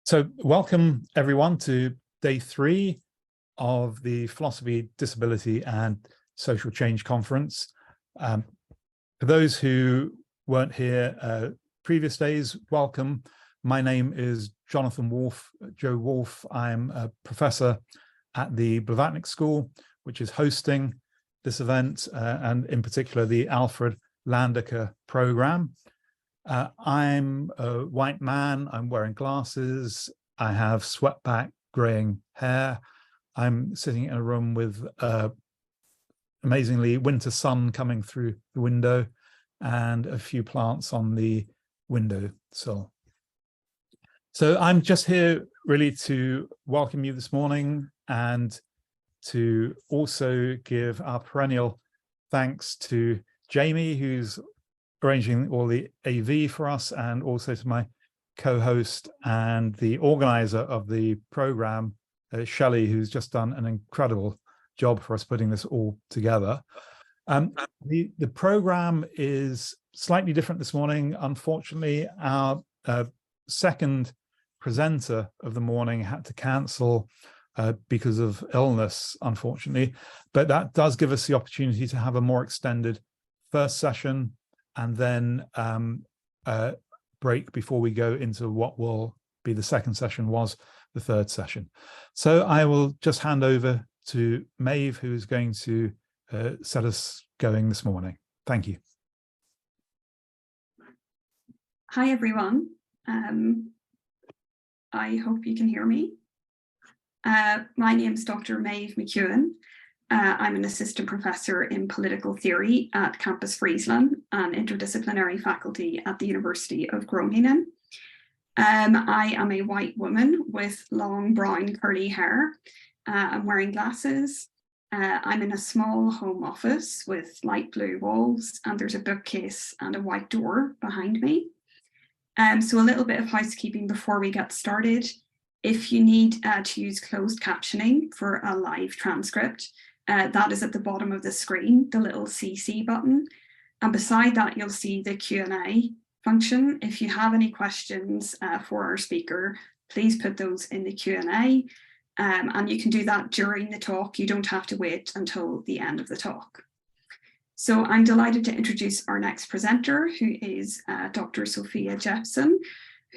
So welcome everyone to day 3 of the Philosophy, Disability and Social Change Conference. For those who weren't here previous days, welcome. My name is Jonathan Wolfe, Joe Wolfe. I'm a professor at the Blavatnik School, which is hosting this event, and in particular the Alfred Landecker program. I'm a white man, I'm wearing glasses, I have swept back graying hair. I'm sitting in a room with amazingly winter sun coming through the window and a few plants on the windowsill. So I'm just here really to welcome you this morning and to also give our perennial thanks to Jamie, who's arranging all the AV for us, and also to my co-host and the organizer of the program, Shelley, who's just done an incredible job for us putting this all together. The program is slightly different this morning. Unfortunately, our second presenter of the morning had to cancel because of illness, unfortunately, but that does give us the opportunity to have a more extended first session and then break before we go into what will be the second session, was the third session. So I will just hand over to Maeve, who is going to set us going this morning. Thank you. Hi, everyone. I hope you can hear me. My name is Dr. Maeve McEwen. I'm an assistant professor in political theory at Campus Friesland and interdisciplinary faculty at the University of Groningen. I am a white woman with long brown curly hair. I'm wearing glasses. I'm in a small home office with light blue walls, and there's a bookcase and a white door behind me. So a little bit of housekeeping before we get started. If you need to use closed captioning for a live transcript, that is at the bottom of the screen, the little CC button. And beside that, you'll see the Q&A function. If you have any questions for our speaker, please put those in the Q&A. And you can do that during the talk. You don't have to wait until the end of the talk. So I'm delighted to introduce our next presenter, who is Dr. Sofia Jeppsson,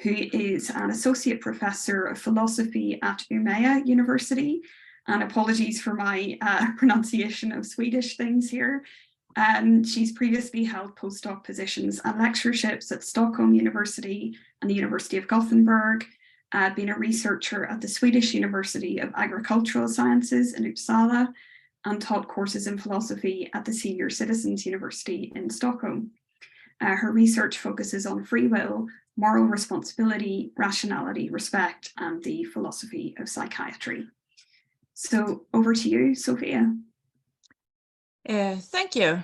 who is an associate professor of philosophy at Umeå University. And apologies for my pronunciation of Swedish things here. She's previously held postdoc positions and lectureships at Stockholm University and the University of Gothenburg, been a researcher at the Swedish University of Agricultural Sciences in Uppsala, and taught courses in philosophy at the Senior Citizens University in Stockholm. Her research focuses on free will, moral responsibility, rationality, respect, and the philosophy of psychiatry. So over to you, Sofia. Thank you.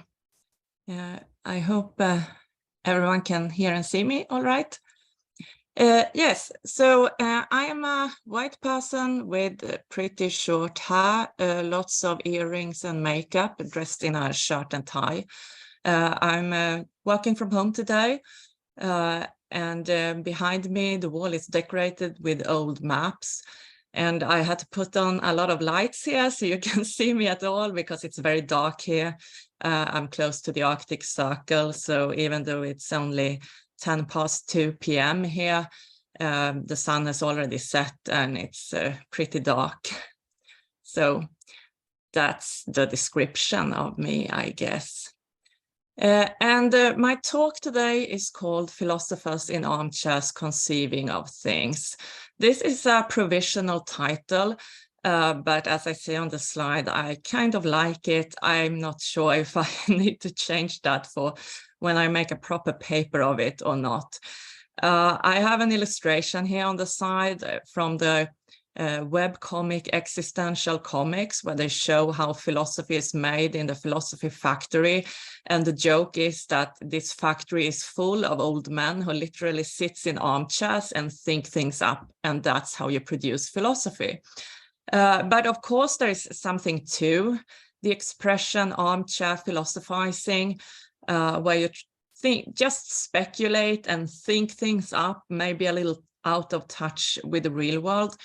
I hope everyone can hear and see me all right. Yes, so I am a white person with pretty short hair, lots of earrings and makeup, dressed in a shirt and tie. I'm working from home today, and behind me the wall is decorated with old maps. And I had to put on a lot of lights here so you can see me at all, because it's very dark here. I'm close to the Arctic Circle, so even though it's only 10 past 2 p.m. here, the sun has already set and it's pretty dark. So that's the description of me, I guess. And my talk today is called Philosophers in Armchairs, Conceiving of Things. This is a provisional title, but as I say on the slide, I kind of like it. I'm not sure if I need to change that for when I make a proper paper of it or not. I have an illustration here on the side from the webcomic Existential Comics, where they show how philosophy is made in the philosophy factory. And the joke is that this factory is full of old men who literally sits in armchairs and think things up, and that's how you produce philosophy. But of course, there is something to the expression armchair philosophizing, where you just speculate and think things up, maybe a little out of touch with the real world.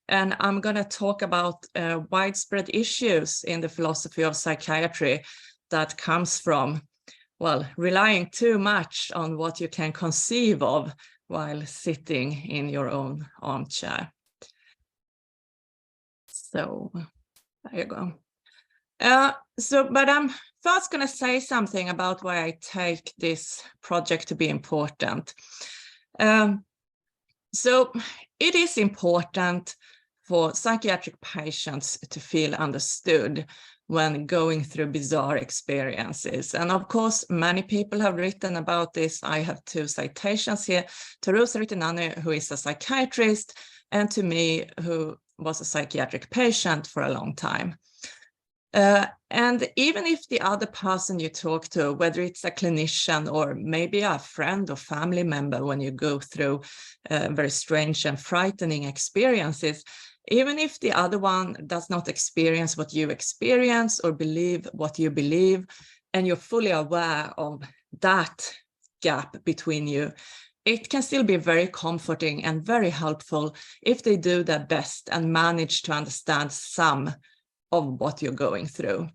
And I'm going to talk about widespread issues in the philosophy of psychiatry that comes from, well, relying too much on what you can conceive of while sitting in your own armchair. So there you go. But I'm first going to say something about why I take this project to be important. So it is important for psychiatric patients to feel understood when going through bizarre experiences. And of course, many people have written about this. I have 2 citations here, to Rosa Ritinani, who is a psychiatrist, and to me, who was a psychiatric patient for a long time. And even if the other person you talk to, whether it's a clinician or maybe a friend or family member, when you go through very strange and frightening experiences, even if the other one does not experience what you experience or believe what you believe, and you're fully aware of that gap between you, it can still be very comforting and very helpful if they do their best and manage to understand some of what you're going through.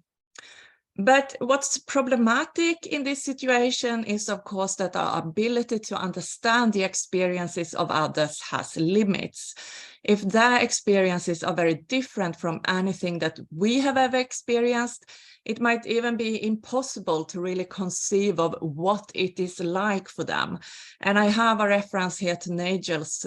But what's problematic in this situation is, of course, that our ability to understand the experiences of others has limits. If their experiences are very different from anything that we have ever experienced, it might even be impossible to really conceive of what it is like for them. And I have a reference here to Nagel's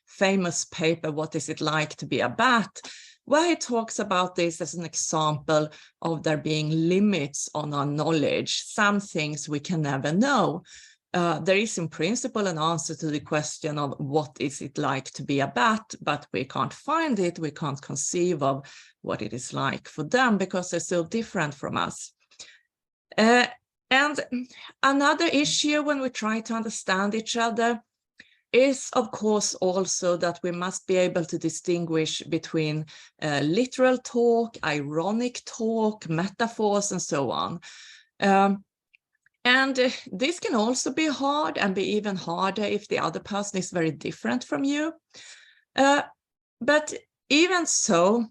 famous paper, What is it like to be a bat?, where he talks about this as an example of there being limits on our knowledge, some things we can never know. There is in principle an answer to the question of what is it like to be a bat, but we can't find it, we can't conceive of what it is like for them because they're so different from us. And another issue when we try to understand each other is, of course, also that we must be able to distinguish between literal talk, ironic talk, metaphors, and so on. And this can also be hard and be even harder if the other person is very different from you. But even so,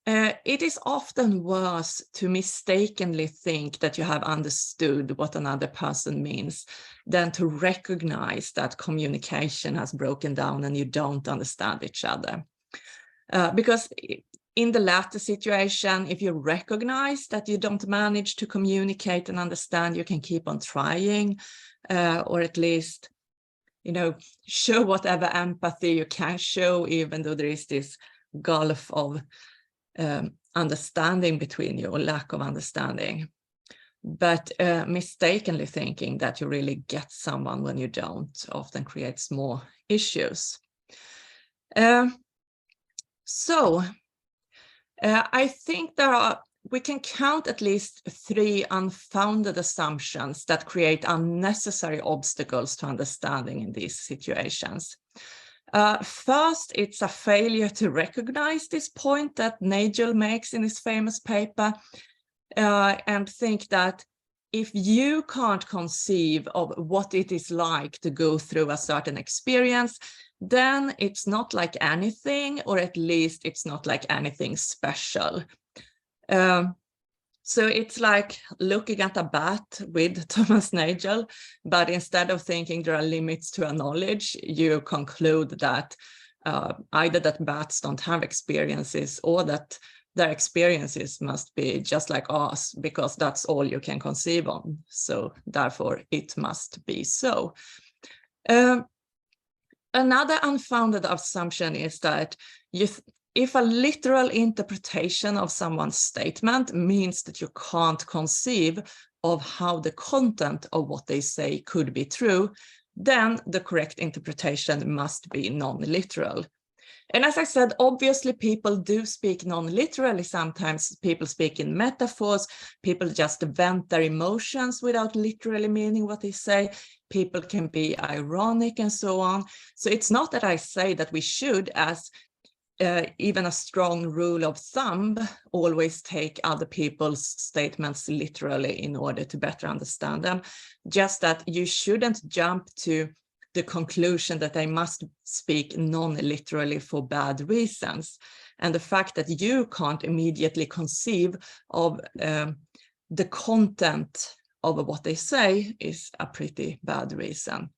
it is often worse to mistakenly think that you have understood what another person means than to recognize that communication has broken down and you don't understand each other. Because in the latter situation, if you recognize that you don't manage to communicate and understand, you can keep on trying, or at least, show whatever empathy you can show, even though there is this gulf of understanding between you, or lack of understanding. But mistakenly thinking that you really get someone when you don't often creates more issues. So I think we can count at least 3 unfounded assumptions that create unnecessary obstacles to understanding in these situations. First, it's a failure to recognize this point that Nagel makes in his famous paper, and think that if you can't conceive of what it is like to go through a certain experience, then it's not like anything, or at least it's not like anything special. So it's like looking at a bat with Thomas Nagel, but instead of thinking there are limits to our knowledge, you conclude that either that bats don't have experiences, or that their experiences must be just like us, because that's all you can conceive on. So therefore it must be so. Another unfounded assumption is that if a literal interpretation of someone's statement means that you can't conceive of how the content of what they say could be true, then the correct interpretation must be non-literal. And as I said, obviously people do speak non-literally. Sometimes people speak in metaphors, people just vent their emotions without literally meaning what they say. People can be ironic and so on. So it's not that I say that we should, as even a strong rule of thumb, always take other people's statements literally in order to better understand them. Just that you shouldn't jump to the conclusion that they must speak non-literally for bad reasons. And the fact that you can't immediately conceive of the content of what they say is a pretty bad reason.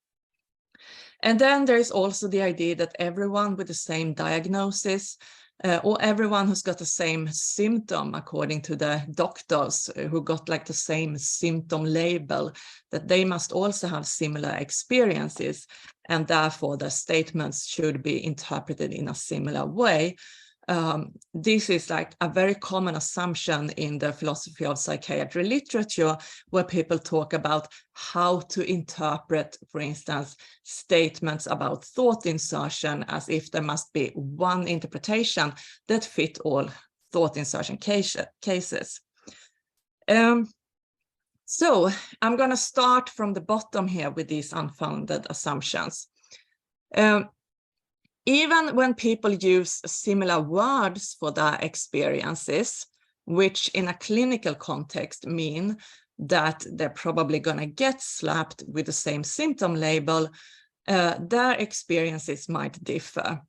And then there is also the idea that everyone with the same diagnosis or everyone who's got the same symptom, according to the doctors who got like the same symptom label, that they must also have similar experiences, and therefore the statements should be interpreted in a similar way. This is like a very common assumption in the philosophy of psychiatry literature, where people talk about how to interpret, for instance, statements about thought insertion as if there must be one interpretation that fit all thought insertion cases. So I'm going to start from the bottom here with these unfounded assumptions. Even when people use similar words for their experiences, which in a clinical context mean that they're probably going to get slapped with the same symptom label, their experiences might differ.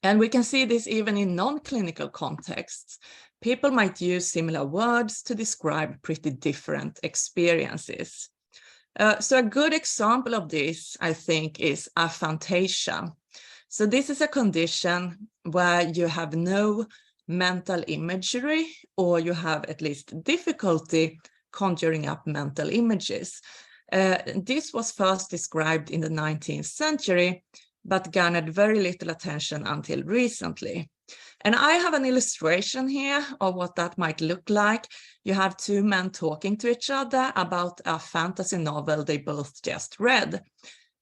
And we can see this even in non-clinical contexts. People might use similar words to describe pretty different experiences. So a good example of this, I think, is aphantasia. So this is a condition where you have no mental imagery, or you have at least difficulty conjuring up mental images. This was first described in the 19th century, but garnered very little attention until recently. And I have an illustration here of what that might look like. You have two men talking to each other about a fantasy novel they both just read.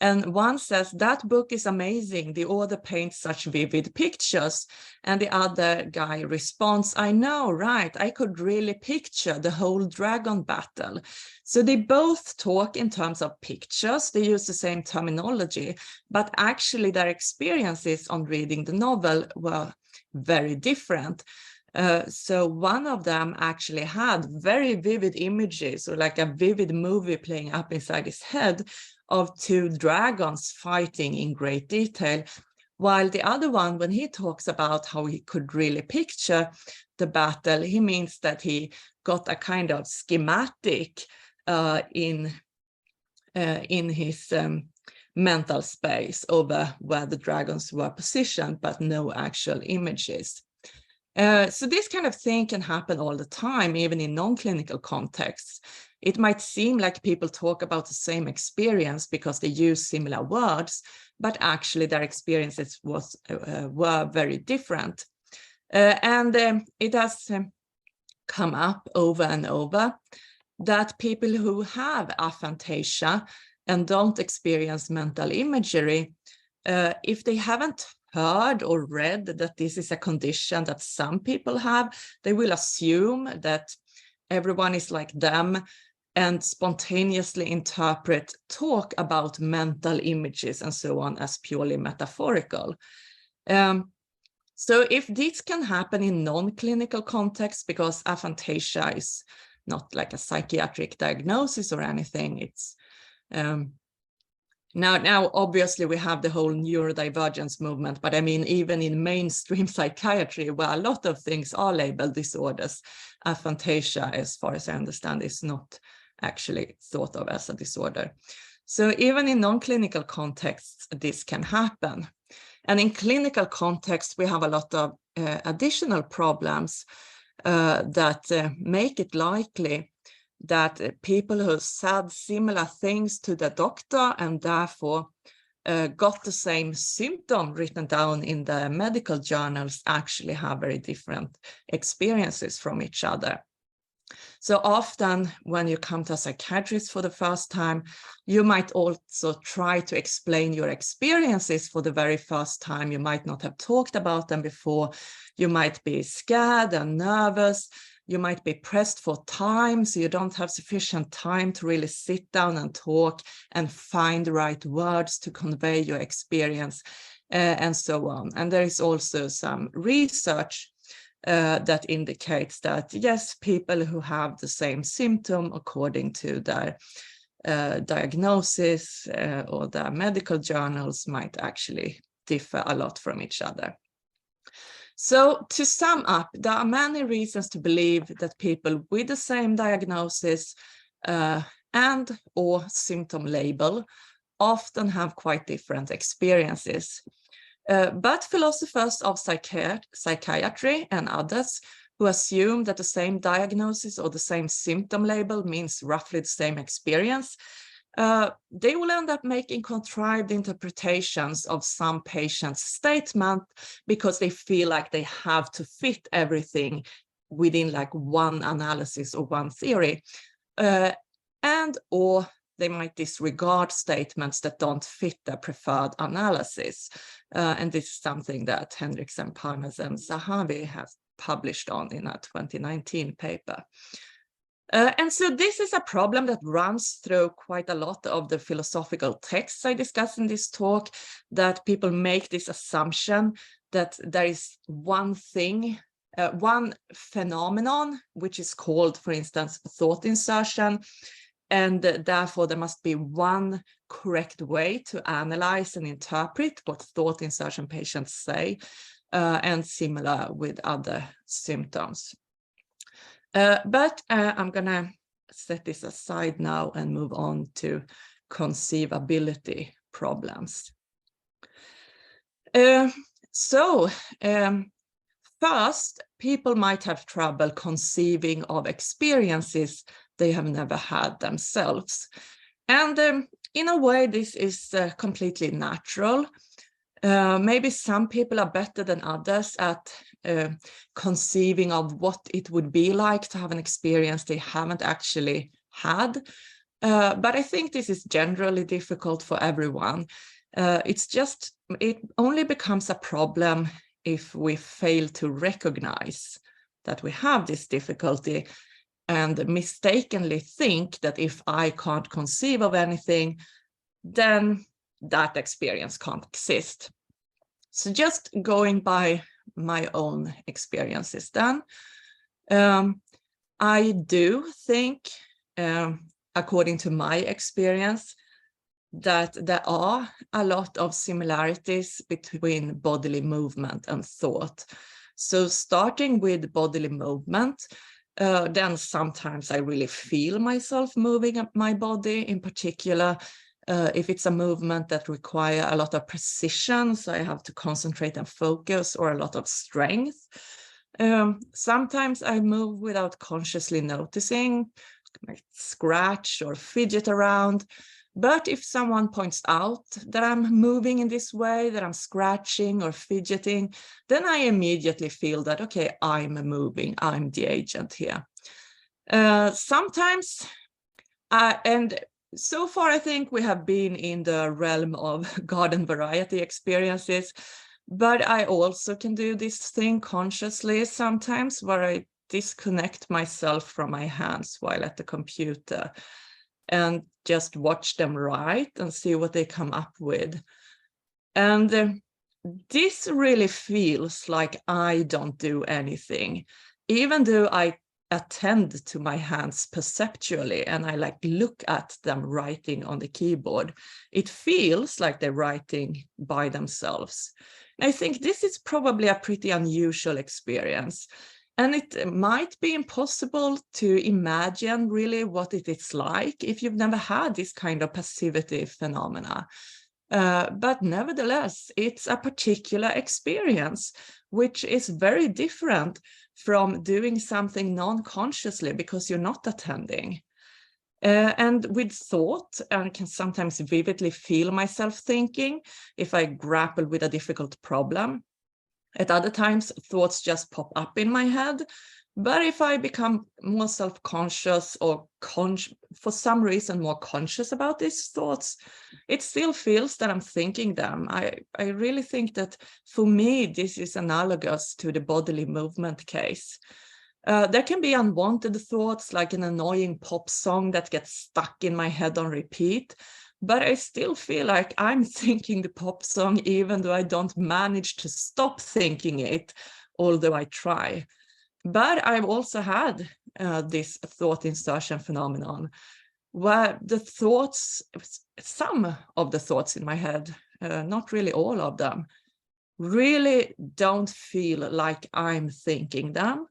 And one says, "That book is amazing. The author paints such vivid pictures." And the other guy responds, "I know, right? I could really picture the whole dragon battle." So they both talk in terms of pictures. They use the same terminology, but actually their experiences on reading the novel were very different. So one of them actually had very vivid images, or like a vivid movie playing up inside his head, of two dragons fighting in great detail, while the other one, when he talks about how he could really picture the battle, he means that he got a kind of schematic in his mental space over where the dragons were positioned, but no actual images. So this kind of thing can happen all the time, even in non-clinical contexts. It might seem like people talk about the same experience because they use similar words, but actually their experiences were very different. And it has come up over and over that people who have aphantasia and don't experience mental imagery, if they haven't heard or read that this is a condition that some people have, they will assume that everyone is like them and spontaneously interpret talk about mental images and so on as purely metaphorical. So if this can happen in non-clinical context, because aphantasia is not like a psychiatric diagnosis or anything, it's now obviously we have the whole neurodivergence movement, but I mean, even in mainstream psychiatry, where a lot of things are labeled disorders, aphantasia, as far as I understand, is not actually thought of as a disorder. So even in non-clinical contexts, this can happen. And in clinical context, we have a lot of additional problems that make it likely that people who said similar things to the doctor and therefore got the same symptom written down in the medical journals actually have very different experiences from each other. So often when you come to a psychiatrist for the first time, you might also try to explain your experiences for the very first time. You might not have talked about them before. You might be scared and nervous. You might be pressed for time, so you don't have sufficient time to really sit down and talk and find the right words to convey your experience, and so on. And there is also some research that indicates that, yes, people who have the same symptom according to their diagnosis or the medical journals might actually differ a lot from each other. So to sum up, there are many reasons to believe that people with the same diagnosis and or symptom label often have quite different experiences. But philosophers of psychiatry and others who assume that the same diagnosis or the same symptom label means roughly the same experience, they will end up making contrived interpretations of some patient's statement because they feel like they have to fit everything within like one analysis or one theory, and or they might disregard statements that don't fit their preferred analysis. And this is something that Hendriksen, Parnas, and Zahavi have published on in a 2019 paper. And so this is a problem that runs through quite a lot of the philosophical texts I discuss in this talk, that people make this assumption that there is one thing, one phenomenon, which is called, for instance, thought insertion, and therefore there must be one correct way to analyze and interpret what thought insertion patients say, and similar with other symptoms. But I'm gonna set this aside now and move on to conceivability problems. First, people might have trouble conceiving of experiences they have never had themselves. And in a way, this is completely natural. Maybe some people are better than others at conceiving of what it would be like to have an experience they haven't actually had. But I think this is generally difficult for everyone. It only becomes a problem if we fail to recognize that we have this difficulty and mistakenly think that if I can't conceive of anything, then that experience can't exist. So just going by my own experiences then, I do think, according to my experience, that there are a lot of similarities between bodily movement and thought. So starting with bodily movement, then sometimes I really feel myself moving up my body, in particular if it's a movement that requires a lot of precision, so I have to concentrate and focus, or a lot of strength. Sometimes I move without consciously noticing, like scratch or fidget around. But if someone points out that I'm moving in this way, that I'm scratching or fidgeting, then I immediately feel that, okay, I'm moving, I'm the agent here. Sometimes, and so far I think we have been in the realm of garden variety experiences, but I also can do this thing consciously sometimes, where I disconnect myself from my hands while at the computer and just watch them write and see what they come up with. And this really feels like I don't do anything, even though I attend to my hands perceptually and I like look at them writing on the keyboard. It feels like they're writing by themselves. And I think this is probably a pretty unusual experience. And it might be impossible to imagine really what it is like if you've never had this kind of passivity phenomena. But nevertheless, it's a particular experience, which is very different from doing something non-consciously because you're not attending. And with thought, I can sometimes vividly feel myself thinking if I grapple with a difficult problem. At other times, thoughts just pop up in my head. But if I become more self-conscious or for some reason more conscious about these thoughts, it still feels that I'm thinking them. I really think that for me, this is analogous to the bodily movement case. There can be unwanted thoughts, like an annoying pop song that gets stuck in my head on repeat. But I still feel like I'm thinking the pop song, even though I don't manage to stop thinking it, although I try. But I've also had this thought insertion phenomenon where the thoughts, some of the thoughts in my head, not really all of them, really don't feel like I'm thinking them.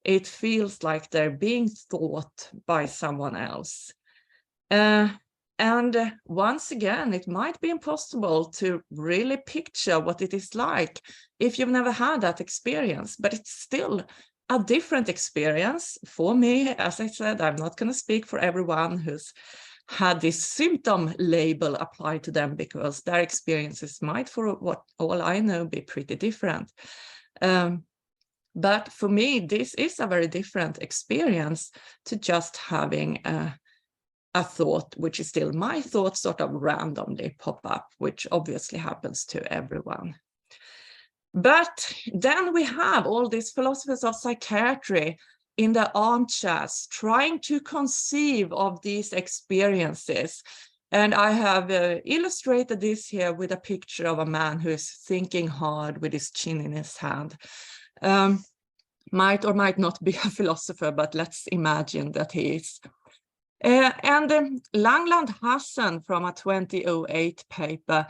It feels like they're being thought by someone else. And once again, it might be impossible to really picture what it is like if you've never had that experience, but it's still a different experience for me. As I said, I'm not going to speak for everyone who's had this symptom label applied to them, because their experiences might, for what all I know, be pretty different. But for me, this is a very different experience to just having a thought, which is still my thought, sort of randomly pop up, which obviously happens to everyone. But then we have all these philosophers of psychiatry in the armchairs trying to conceive of these experiences. And I have illustrated this here with a picture of a man who is thinking hard with his chin in his hand. Might or might not be a philosopher, but let's imagine that he is. And Langland Hassan, from a 2008 paper,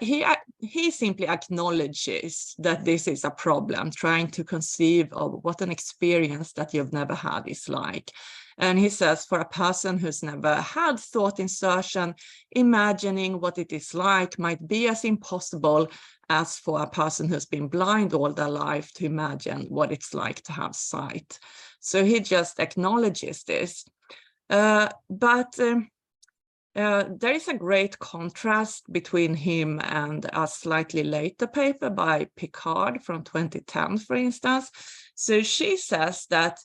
he simply acknowledges that this is a problem, trying to conceive of what an experience that you've never had is like. And he says, for a person who's never had thought insertion, imagining what it is like might be as impossible as for a person who's been blind all their life to imagine what it's like to have sight. So he just acknowledges this. But there is a great contrast between him and a slightly later paper by Picard from 2010, for instance. So she says that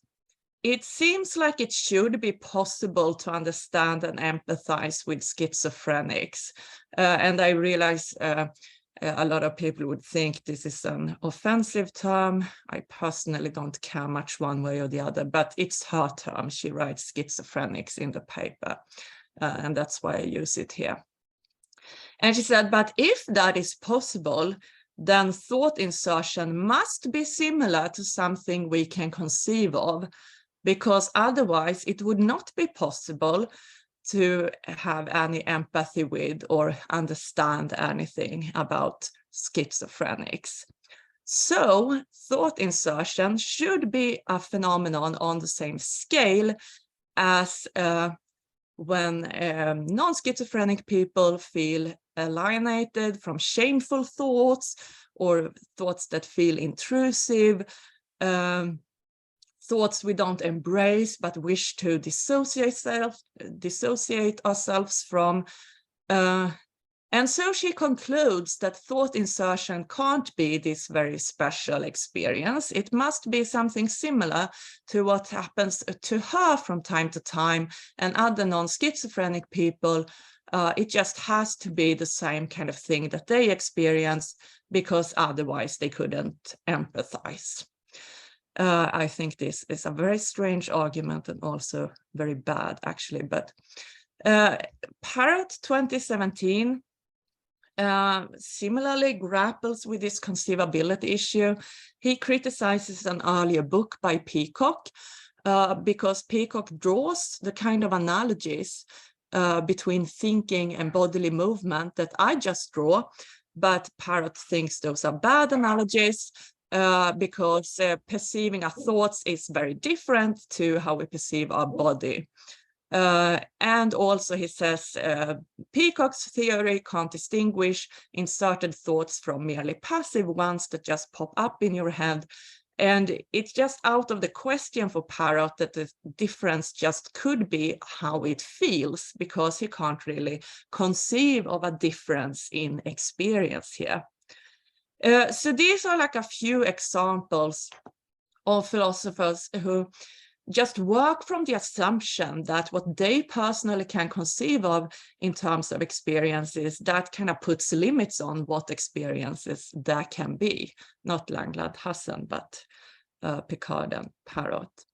it seems like it should be possible to understand and empathize with schizophrenics. And I realize a lot of people would think this is an offensive term. I personally don't care much one way or the other, but it's her term. She writes schizophrenics in the paper, and that's why I use it here. And she said, but if that is possible, then thought insertion must be similar to something we can conceive of, because otherwise it would not be possible to have any empathy with or understand anything about schizophrenics. So thought insertion should be a phenomenon on the same scale as when non-schizophrenic people feel alienated from shameful thoughts or thoughts that feel intrusive, thoughts we don't embrace but wish to dissociate ourselves from. And so she concludes that thought insertion can't be this very special experience. It must be something similar to what happens to her from time to time and other non-schizophrenic people. It just has to be the same kind of thing that they experience, because otherwise they couldn't empathize. I think this is a very strange argument and also very bad, actually. But Parrott 2017 similarly grapples with this conceivability issue. He criticizes an earlier book by Peacock because Peacock draws the kind of analogies between thinking and bodily movement that I just draw, but Parrott thinks those are bad analogies. Because perceiving our thoughts is very different to how we perceive our body. And also he says Peacock's theory can't distinguish inserted thoughts from merely passive ones that just pop up in your head. And it's just out of the question for Parrott that the difference just could be how it feels, because he can't really conceive of a difference in experience here. So these are like a few examples of philosophers who just work from the assumption that what they personally can conceive of in terms of experiences, that kind of puts limits on what experiences there can be. Not Langland Hassan, but Picard and Parrott.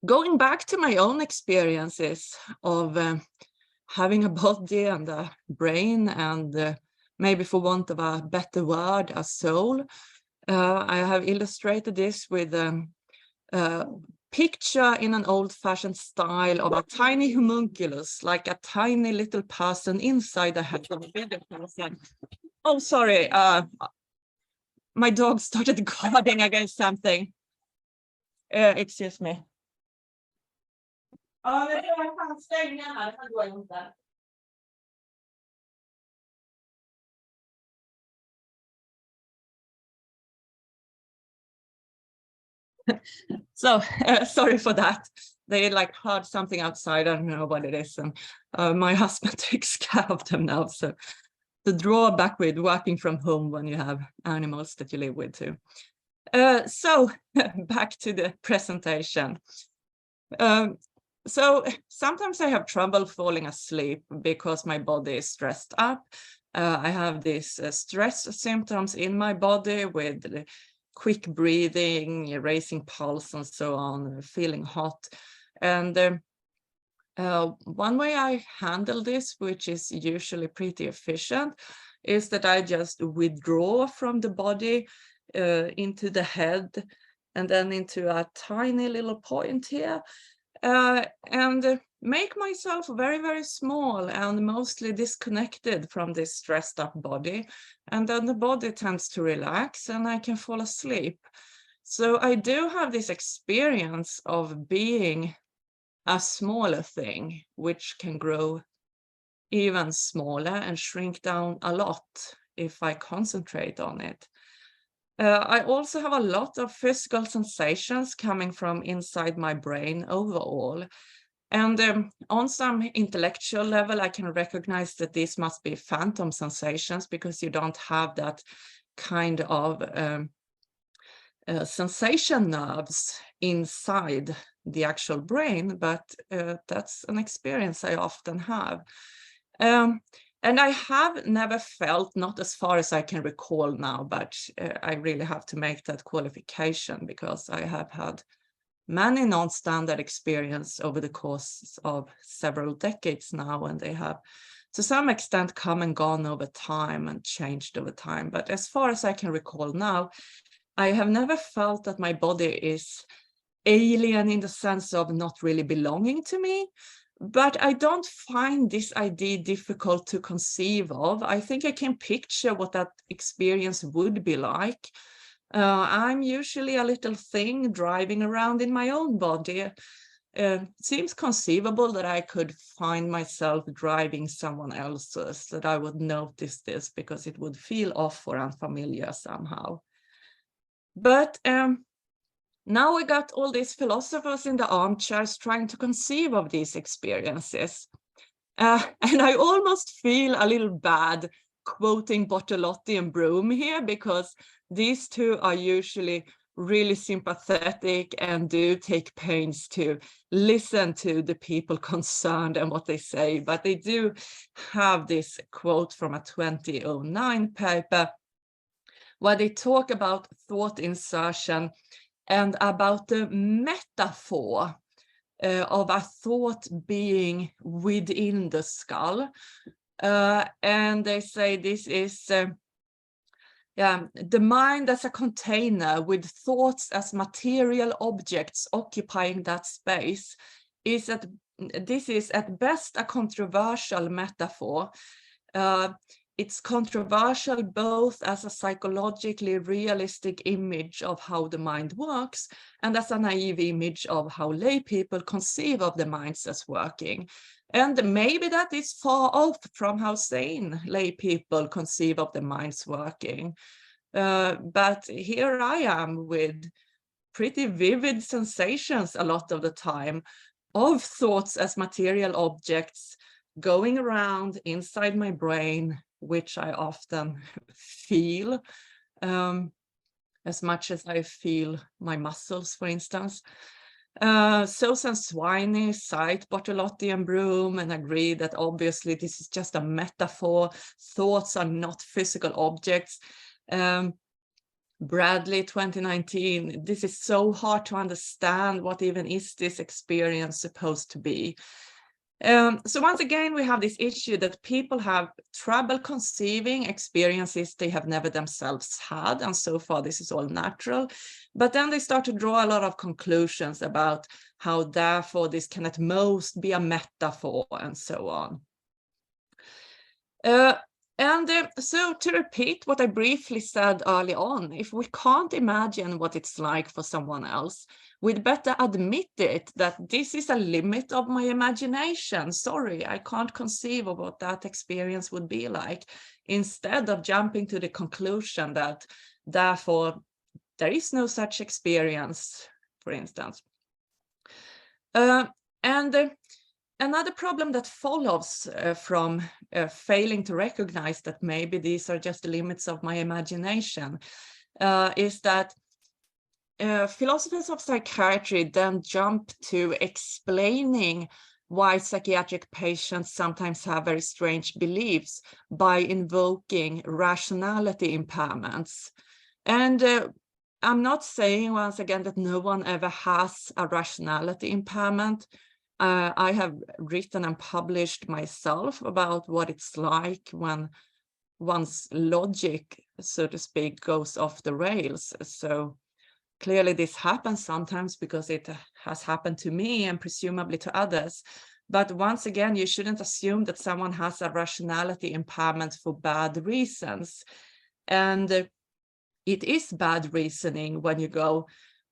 Going back to my own experiences of having a body and a brain and maybe, for want of a better word, a soul. I have illustrated this with picture in an old-fashioned style of a tiny homunculus, like a tiny little person inside the head of a bigger person. Oh, sorry, my dog started guarding against something. Excuse me. Ja, men jag kan stänga här, det går inte. So sorry for that. They like heard something outside. I don't know what it is. And my husband takes care of them now. So the drawback with working from home when you have animals that you live with too. So back to the presentation. So sometimes I have trouble falling asleep because my body is stressed up. I have these stress symptoms in my body with quick breathing, racing pulse, and so on, feeling hot. And one way I handle this, which is usually pretty efficient, is that I just withdraw from the body into the head and then into a tiny little point here, and make myself very, very small and mostly disconnected from this stressed up body. And then the body tends to relax and I can fall asleep. So I do have this experience of being a smaller thing, which can grow even smaller and shrink down a lot if I concentrate on it. I also have a lot of physical sensations coming from inside my brain overall. And on some intellectual level, I can recognize that these must be phantom sensations because you don't have that kind of sensation nerves inside the actual brain, but that's an experience I often have. And I have never felt, not as far as I can recall now, but I really have to make that qualification because I have had many non-standard experience over the course of several decades now, and they have to some extent come and gone over time and changed over time. But as far as I can recall now, I have never felt that my body is alien in the sense of not really belonging to me. But I don't find this idea difficult to conceive of. I think I can picture what that experience would be like. I'm usually a little thing driving around in my own body. It seems conceivable that I could find myself driving someone else's, that I would notice this because it would feel off or unfamiliar somehow. But now we got all these philosophers in the armchairs trying to conceive of these experiences. And I almost feel a little bad quoting Bartolotti and Broom here, because these two are usually really sympathetic and do take pains to listen to the people concerned and what they say. But they do have this quote from a 2009 paper where they talk about thought insertion and about the metaphor of a thought being within the skull. And they say this is the mind as a container with thoughts as material objects occupying that space. This is at best a controversial metaphor. It's controversial both as a psychologically realistic image of how the mind works and as a naive image of how lay people conceive of the minds as working. And maybe that is far off from how sane lay people conceive of the minds working. But here I am with pretty vivid sensations a lot of the time of thoughts as material objects going around inside my brain, which I often feel as much as I feel my muscles, for instance. Sosa and Swiney cite Bartolotti and Broom and agree that obviously this is just a metaphor. Thoughts are not physical objects. Bradley, 2019, this is so hard to understand. What even is this experience supposed to be? So once again, we have this issue that people have trouble conceiving experiences they have never themselves had, and so far this is all natural. But then they start to draw a lot of conclusions about how therefore this can at most be a metaphor and so on. So to repeat what I briefly said early on, if we can't imagine what it's like for someone else, we'd better admit it, that this is a limit of my imagination. Sorry, I can't conceive of what that experience would be like, instead of jumping to the conclusion that therefore there is no such experience, for instance. Another problem that follows from failing to recognize that maybe these are just the limits of my imagination is that philosophers of psychiatry then jump to explaining why psychiatric patients sometimes have very strange beliefs by invoking rationality impairments. And I'm not saying, once again, that no one ever has a rationality impairment. I have written and published myself about what it's like when one's logic, so to speak, goes off the rails. So clearly this happens sometimes because it has happened to me and presumably to others. But once again, you shouldn't assume that someone has a rationality impairment for bad reasons. And it is bad reasoning when you go,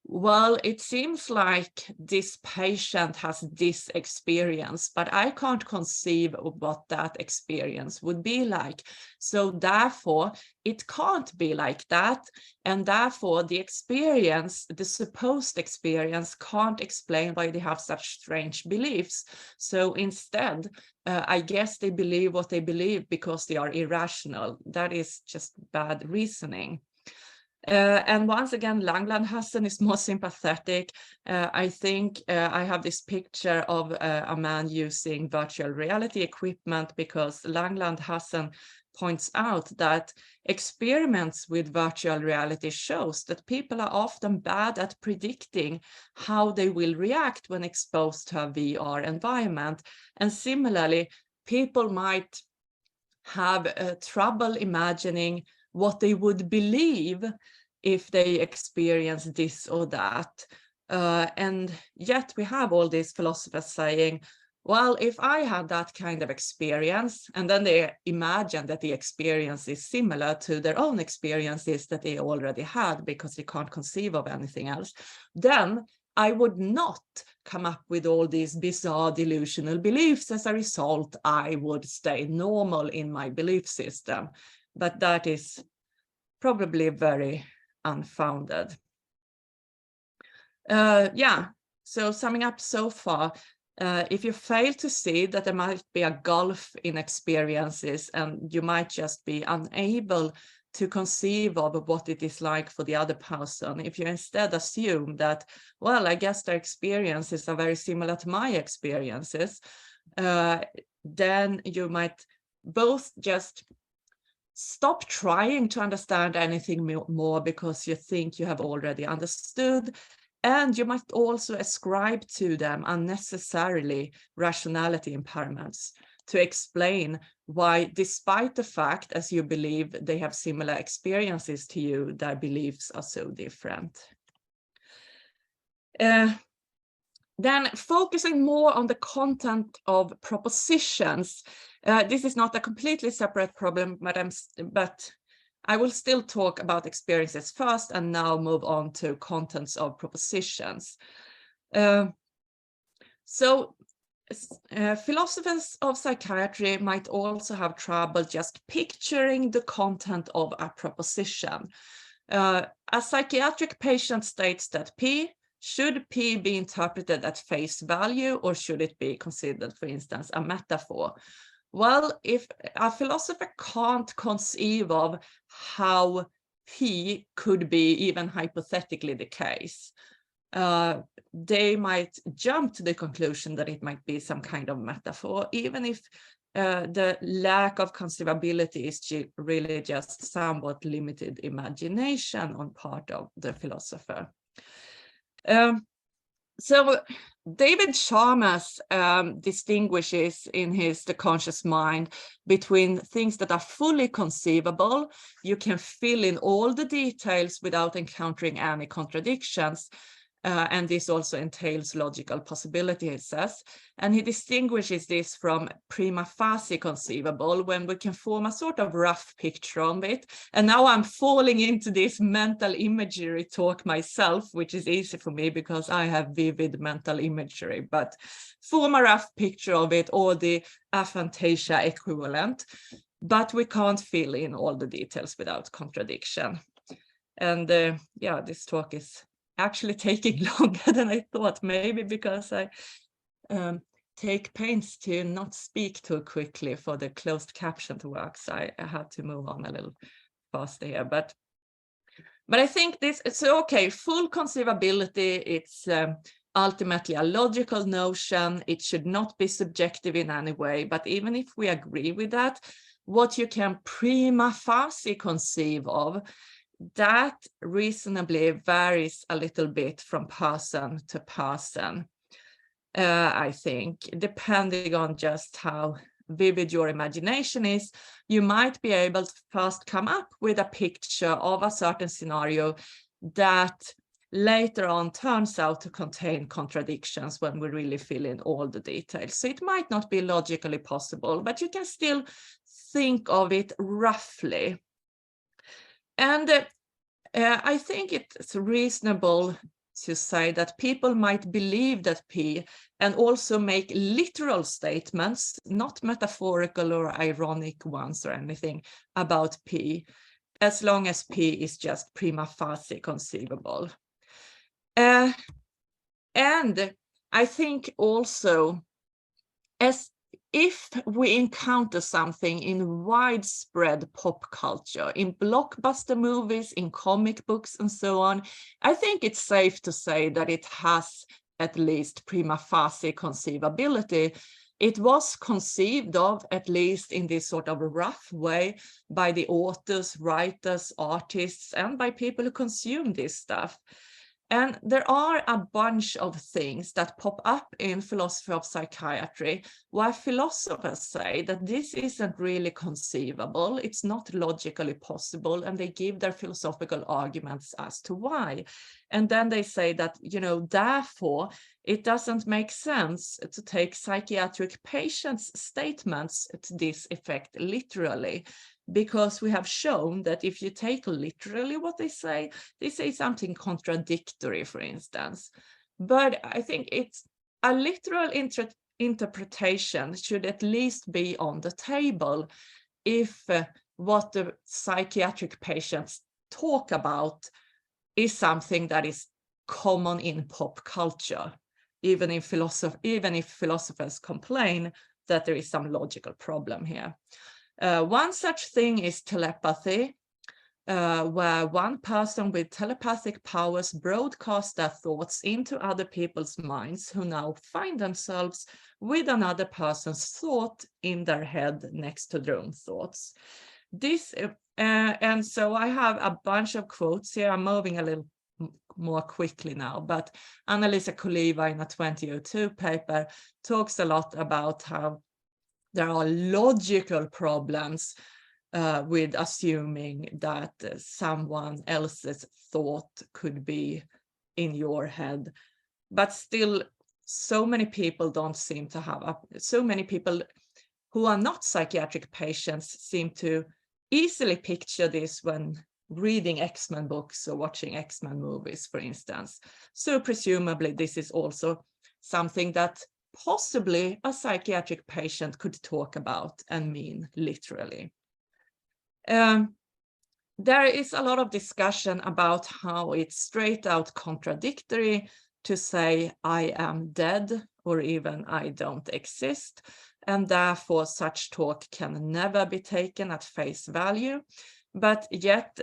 well, it seems like this patient has this experience, but I can't conceive of what that experience would be like. So therefore, it can't be like that. And therefore, the experience, the supposed experience, can't explain why they have such strange beliefs. So instead, I guess they believe what they believe because they are irrational. That is just bad reasoning. And once again, Langland-Hassan is more sympathetic. I think I have this picture of a man using virtual reality equipment because Langland-Hassan points out that experiments with virtual reality shows that people are often bad at predicting how they will react when exposed to a VR environment. And similarly, people might have trouble imagining what they would believe if they experience this or that. And yet we have all these philosophers saying, well, if I had that kind of experience, and then they imagine that the experience is similar to their own experiences that they already had because they can't conceive of anything else, then I would not come up with all these bizarre delusional beliefs. As a result, I would stay normal in my belief system. But that is probably very unfounded. So summing up so far, if you fail to see that there might be a gulf in experiences and you might just be unable to conceive of what it is like for the other person, if you instead assume that, well, I guess their experiences are very similar to my experiences, then you might both just stop trying to understand anything more because you think you have already understood, and you might also ascribe to them unnecessarily rationality impairments to explain why, despite the fact as you believe they have similar experiences to you, their beliefs are so different. Then focusing more on the content of propositions. This is not a completely separate problem, but I will still talk about experiences first and now move on to contents of propositions. Philosophers of psychiatry might also have trouble just picturing the content of a proposition. A psychiatric patient states that should P be interpreted at face value, or should it be considered, for instance, a metaphor? Well, if a philosopher can't conceive of how P could be even hypothetically the case, they might jump to the conclusion that it might be some kind of metaphor, even if the lack of conceivability is really just somewhat limited imagination on part of the philosopher. So David Chalmers distinguishes in his The Conscious Mind between things that are fully conceivable, you can fill in all the details without encountering any contradictions, and this also entails logical possibility, he says. And he distinguishes this from prima facie conceivable, when we can form a sort of rough picture of it. And now I'm falling into this mental imagery talk myself, which is easy for me because I have vivid mental imagery, but form a rough picture of it, or the aphantasia equivalent, but we can't fill in all the details without contradiction. And yeah, this talk is actually taking longer than I thought, maybe because I take pains to not speak too quickly for the closed caption to work, so I have to move on a little faster here. But I think this, it's okay, full conceivability, it's ultimately a logical notion, it should not be subjective in any way, but even if we agree with that, what you can prima facie conceive of, that reasonably varies a little bit from person to person, I think, depending on just how vivid your imagination is. You might be able to first come up with a picture of a certain scenario that later on turns out to contain contradictions when we really fill in all the details. So it might not be logically possible, but you can still think of it roughly. And I think it's reasonable to say that people might believe that P and also make literal statements, not metaphorical or ironic ones or anything about P, as long as P is just prima facie conceivable. And I think also, as if we encounter something in widespread pop culture, in blockbuster movies, in comic books, and so on, I think it's safe to say that it has at least prima facie conceivability. It was conceived of, at least in this sort of rough way, by the authors, writers, artists, and by people who consume this stuff. And there are a bunch of things that pop up in philosophy of psychiatry where philosophers say that this isn't really conceivable, it's not logically possible, and they give their philosophical arguments as to why. And then they say that, you know, therefore, it doesn't make sense to take psychiatric patients' statements to this effect literally, because we have shown that if you take literally what they say something contradictory, for instance. But I think it's a literal interpretation should at least be on the table if what the psychiatric patients talk about is something that is common in pop culture, even if philosophers complain that there is some logical problem here. One such thing is telepathy, where one person with telepathic powers broadcasts their thoughts into other people's minds, who now find themselves with another person's thought in their head next to their own thoughts. This, and so I have a bunch of quotes here. I'm moving a little more quickly now, but Annalisa Koliva in a 2002 paper talks a lot about how there are logical problems with assuming that someone else's thought could be in your head. But still, so many people don't seem to have, so many people who are not psychiatric patients seem to easily picture this when reading X-Men books or watching X-Men movies, for instance. So presumably this is also something that possibly a psychiatric patient could talk about and mean literally. There is a lot of discussion about how it's straight out contradictory to say I am dead or even I don't exist, and therefore such talk can never be taken at face value. But yet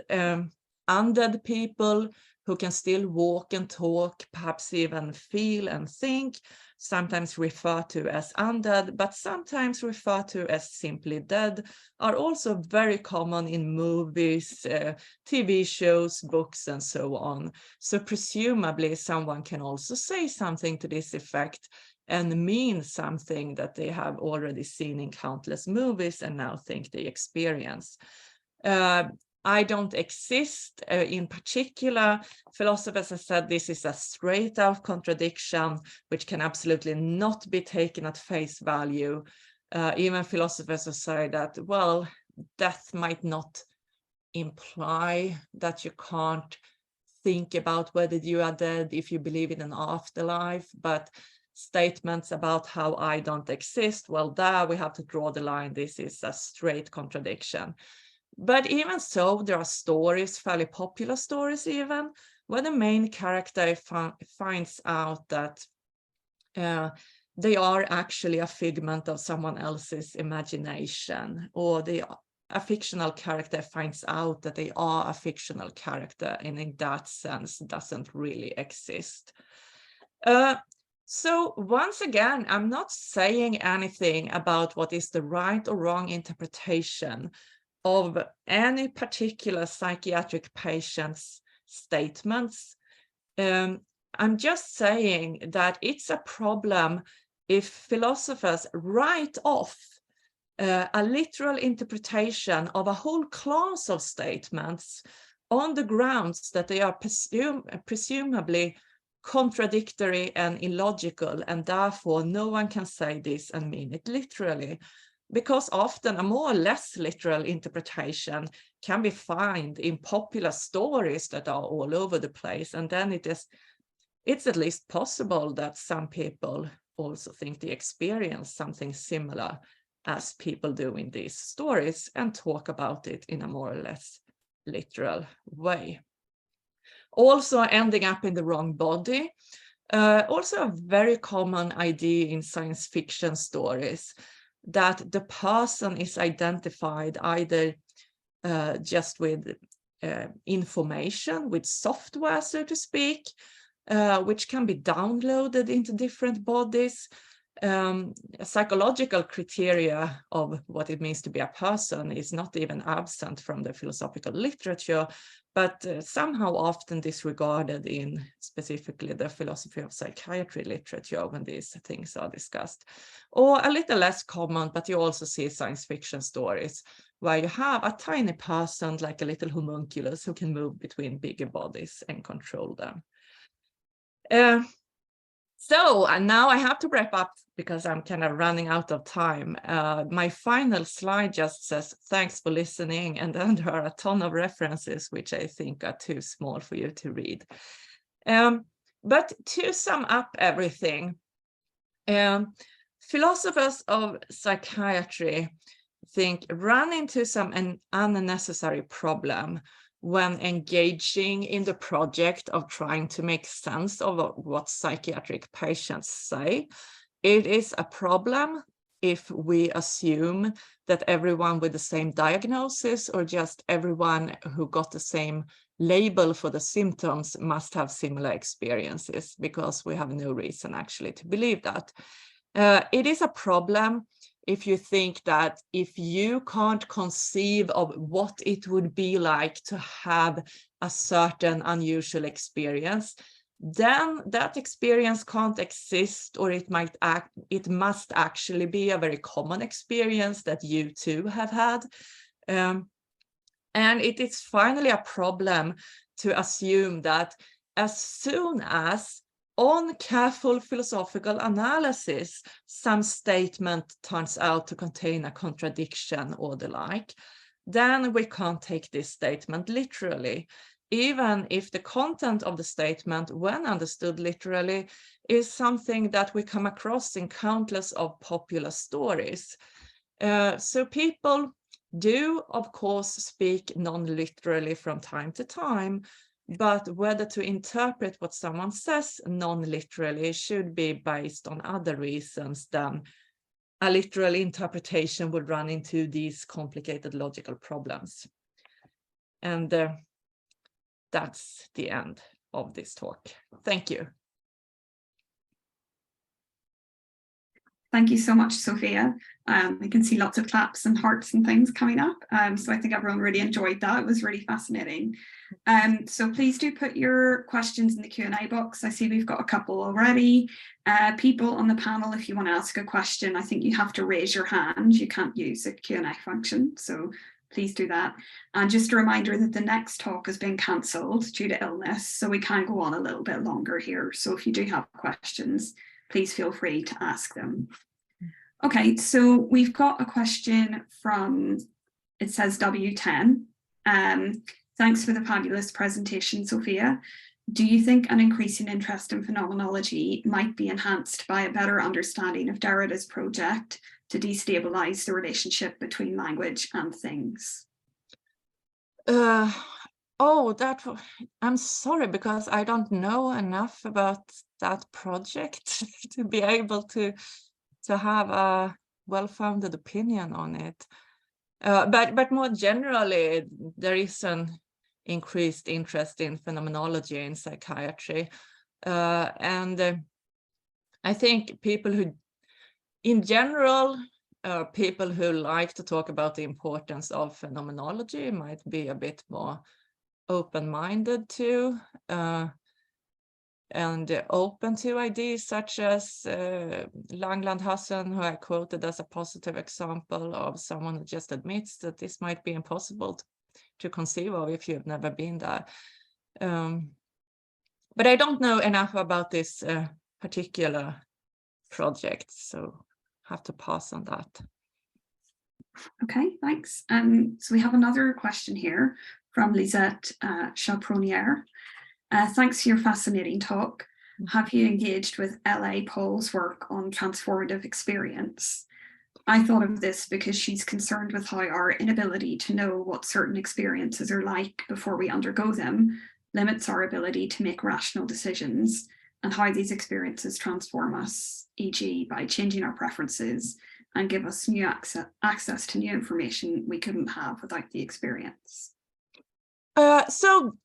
undead people who can still walk and talk, perhaps even feel and think, sometimes referred to as undead, but sometimes referred to as simply dead, are also very common in movies, TV shows, books, and so on. So presumably someone can also say something to this effect and mean something that they have already seen in countless movies and now think they experience. I don't exist. In particular, philosophers have said this is a straight out contradiction, which can absolutely not be taken at face value. Even philosophers have said that, well, death might not imply that you can't think about whether you are dead if you believe in an afterlife, but statements about how I don't exist, well, there we have to draw the line. This is a straight contradiction. But even so, there are stories, fairly popular stories even, where the main character finds out that they are actually a figment of someone else's imagination, or a fictional character finds out that they are a fictional character and in that sense doesn't really exist. So once again, I'm not saying anything about what is the right or wrong interpretation of any particular psychiatric patient's statements. I'm just saying that it's a problem if philosophers write off a literal interpretation of a whole class of statements on the grounds that they are presumably contradictory and illogical, and therefore no one can say this and mean it literally. Because often a more or less literal interpretation can be found in popular stories that are all over the place. And then it's at least possible that some people also think they experience something similar as people do in these stories and talk about it in a more or less literal way. Also ending up in the wrong body. Also a very common idea in science fiction stories, that the person is identified either just with information, with software, so to speak, which can be downloaded into different bodies. Psychological criteria of what it means to be a person is not even absent from the philosophical literature, but somehow often disregarded in specifically the philosophy of psychiatry literature when these things are discussed. Or a little less common, but you also see science fiction stories where you have a tiny person like a little homunculus who can move between bigger bodies and control them. So now I have to wrap up because I'm kind of running out of time. My final slide just says, thanks for listening. And then there are a ton of references, which I think are too small for you to read. But to sum up everything, philosophers of psychiatry think run into some unnecessary problem when engaging in the project of trying to make sense of what psychiatric patients say. It is a problem if we assume that everyone with the same diagnosis or just everyone who got the same label for the symptoms must have similar experiences, because we have no reason actually to believe that. It is a problem if you think that if you can't conceive of what it would be like to have a certain unusual experience, then that experience can't exist, or it must actually be a very common experience that you too have had. And it is finally a problem to assume that as soon as on careful philosophical analysis, some statement turns out to contain a contradiction or the like, then we can't take this statement literally, even if the content of the statement, when understood literally, is something that we come across in countless of popular stories. So people do, of course, speak non-literally from time to time, but whether to interpret what someone says non-literally should be based on other reasons than a literal interpretation would run into these complicated logical problems. And that's the end. of this talk. Thank you. Thank you so much, Sophia. We can see lots of claps and hearts and things coming up. So I think everyone really enjoyed that. It was really fascinating. So please do put your questions in the Q&A box. I see we've got a couple already. People on the panel, if you want to ask a question, I think you have to raise your hand. You can't use the Q&A function. So please do that. And just a reminder that the next talk has been cancelled due to illness. So we can go on a little bit longer here. So if you do have questions, please feel free to ask them. Okay, so we've got a question from, it says W10. Thanks for the fabulous presentation, Sophia. Do you think an increasing interest in phenomenology might be enhanced by a better understanding of Derrida's project to destabilize the relationship between language and things? I'm sorry, because I don't know enough about that project to be able to have a well-founded opinion on it. But more generally, there is an increased interest in phenomenology in psychiatry. And I think people who, in general, people who like to talk about the importance of phenomenology might be a bit more open-minded to and open to ideas such as Langland-Hassan, who I quoted as a positive example of someone who just admits that this might be impossible to conceive of if you've never been there. But I don't know enough about this particular project, so have to pass on that. Okay, thanks. So we have another question here from Lisette Chapronier. Thanks for your fascinating talk. Have you engaged with L.A. Paul's work on transformative experience? I thought of this because she's concerned with how our inability to know what certain experiences are like before we undergo them limits our ability to make rational decisions, and how these experiences transform us, e.g. by changing our preferences and give us new access to new information we couldn't have without the experience. So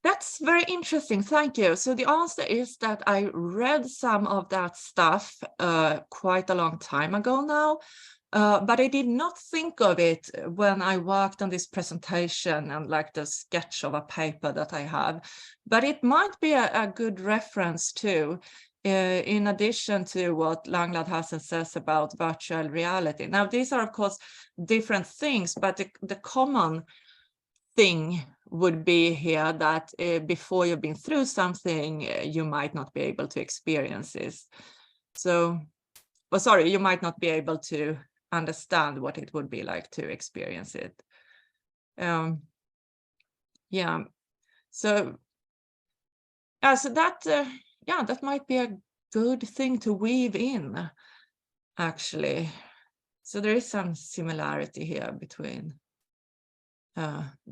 that's very interesting, thank you. So the answer is that I read some of that stuff quite a long time ago now, but I did not think of it when I worked on this presentation and like the sketch of a paper that I have. But it might be a good reference too, in addition to what Langland-Hassan says about virtual reality. Now, these are, of course, different things, but the common thing would be here that before you've been through something, you might not be able to experience this. So, well, sorry, you might not be able to understand what it would be like to experience it. Yeah, so that, yeah, that might be a good thing to weave in, actually. So there is some similarity here between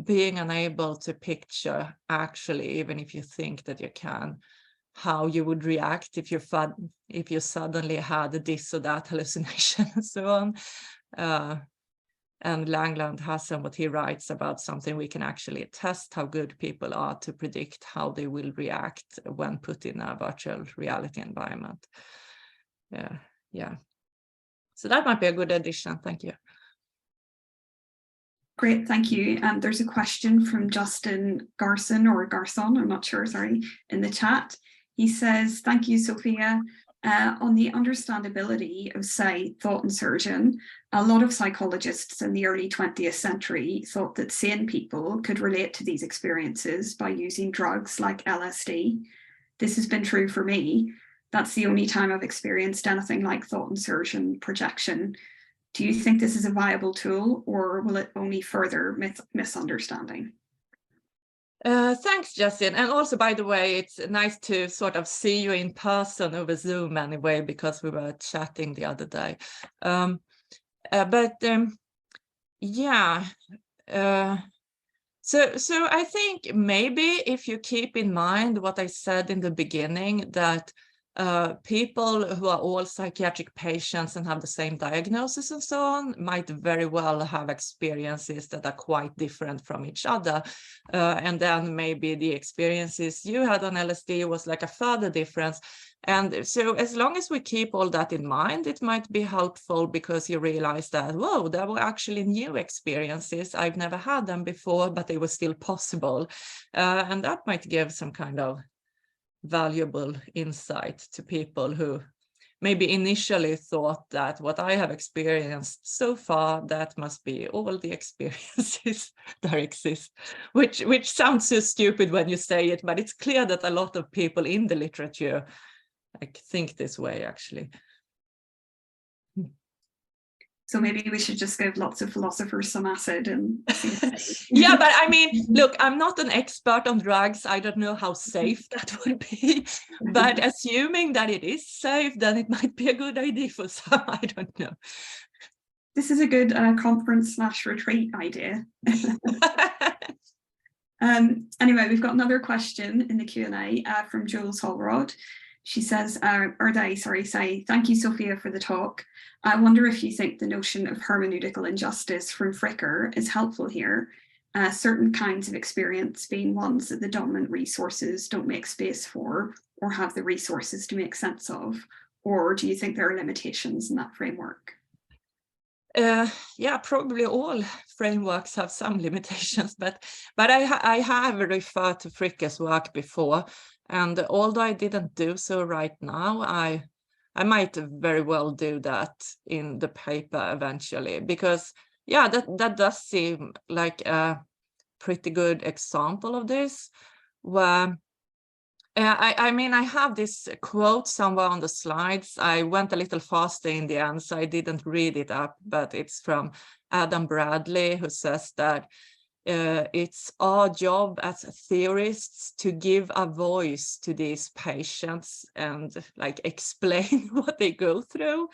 being unable to picture, actually, even if you think that you can, how you would react if you suddenly had this or that hallucination and so on. And Langland-Hassan, what he writes about something we can actually test how good people are to predict how they will react when put in a virtual reality environment. Yeah. So that might be a good addition. Thank you. Great, thank you. There's a question from Justin Garson, I'm not sure, sorry, in the chat. He says, thank you, Sophia. On the understandability of, say, thought insertion, a lot of psychologists in the early 20th century thought that sane people could relate to these experiences by using drugs like LSD. This has been true for me. That's the only time I've experienced anything like thought insertion projection. Do you think this is a viable tool, or will it only further misunderstanding? Thanks, Justin. And also, by the way, it's nice to sort of see you in person over Zoom anyway, because we were chatting the other day. Yeah. So I think maybe if you keep in mind what I said in the beginning, that people who are all psychiatric patients and have the same diagnosis and so on might very well have experiences that are quite different from each other. And then maybe the experiences you had on LSD was like a further difference. And so as long as we keep all that in mind, it might be helpful because you realize that, whoa, there were actually new experiences. I've never had them before, but they were still possible. And that might give some kind of valuable insight to people who maybe initially thought that what I have experienced so far, that must be all the experiences that exist, which sounds so stupid when you say it, but it's clear that a lot of people in the literature like think this way actually. So maybe we should just give lots of philosophers some acid and yeah, but I mean, look, I'm not an expert on drugs. I don't know how safe that would be, but assuming that it is safe, then it might be a good idea for some. I don't know. This is a good conference/retreat idea. Anyway, we've got another question in the Q&A from Jules Holrod. She says, say, thank you, Sophia, for the talk. I wonder if you think the notion of hermeneutical injustice from Fricker is helpful here, certain kinds of experience being ones that the dominant resources don't make space for or have the resources to make sense of, or do you think there are limitations in that framework? Yeah, probably all frameworks have some limitations, but I have referred to Fricker's work before. And although I didn't do so right now, I might very well do that in the paper eventually, because yeah, that does seem like a pretty good example of this, where I mean, I have this quote somewhere on the slides. I went a little faster in the end, so I didn't read it up, but it's from Adam Bradley, who says that it's our job as theorists to give a voice to these patients and like explain what they go through.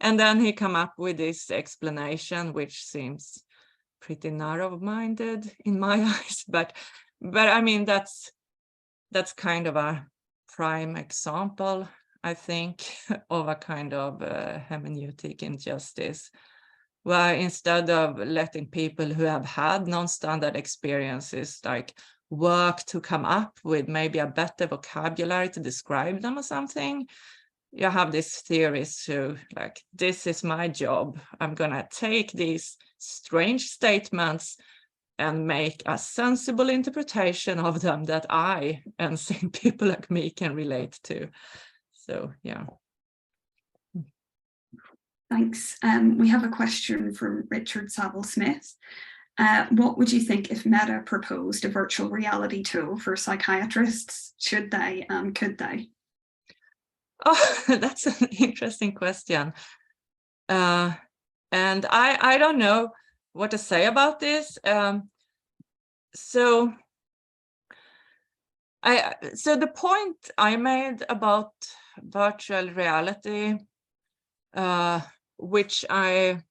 And then he come up with this explanation, which seems pretty narrow-minded in my eyes, but I mean, that's kind of a prime example, I think, of a kind of hermeneutic injustice, where instead of letting people who have had non-standard experiences like work to come up with maybe a better vocabulary to describe them or something, you have these theorists who like, this is my job. I'm gonna take these strange statements and make a sensible interpretation of them that I and sane people like me can relate to. So, yeah. Thanks. We have a question from Richard Saville-Smith. What would you think if Meta proposed a virtual reality tool for psychiatrists? Should they and could they? Oh, that's an interesting question. And I don't know what to say about this. So the point I made about virtual reality, which where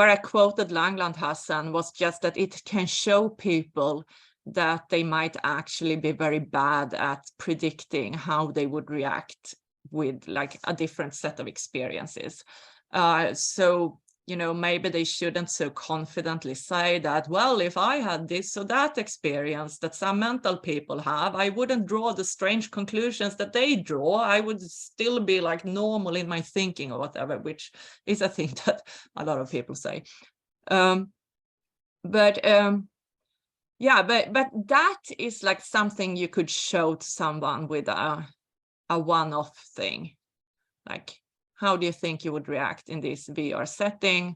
I quoted Langland Hassan, was just that it can show people that they might actually be very bad at predicting how they would react with like a different set of experiences. So, you know, maybe they shouldn't so confidently say that, well, if I had this or that experience that some mental people have, I wouldn't draw the strange conclusions that they draw. I would still be like normal in my thinking or whatever, which is a thing that a lot of people say. Yeah, but that is like something you could show to someone with a one-off thing. Like, how do you think you would react in this VR setting?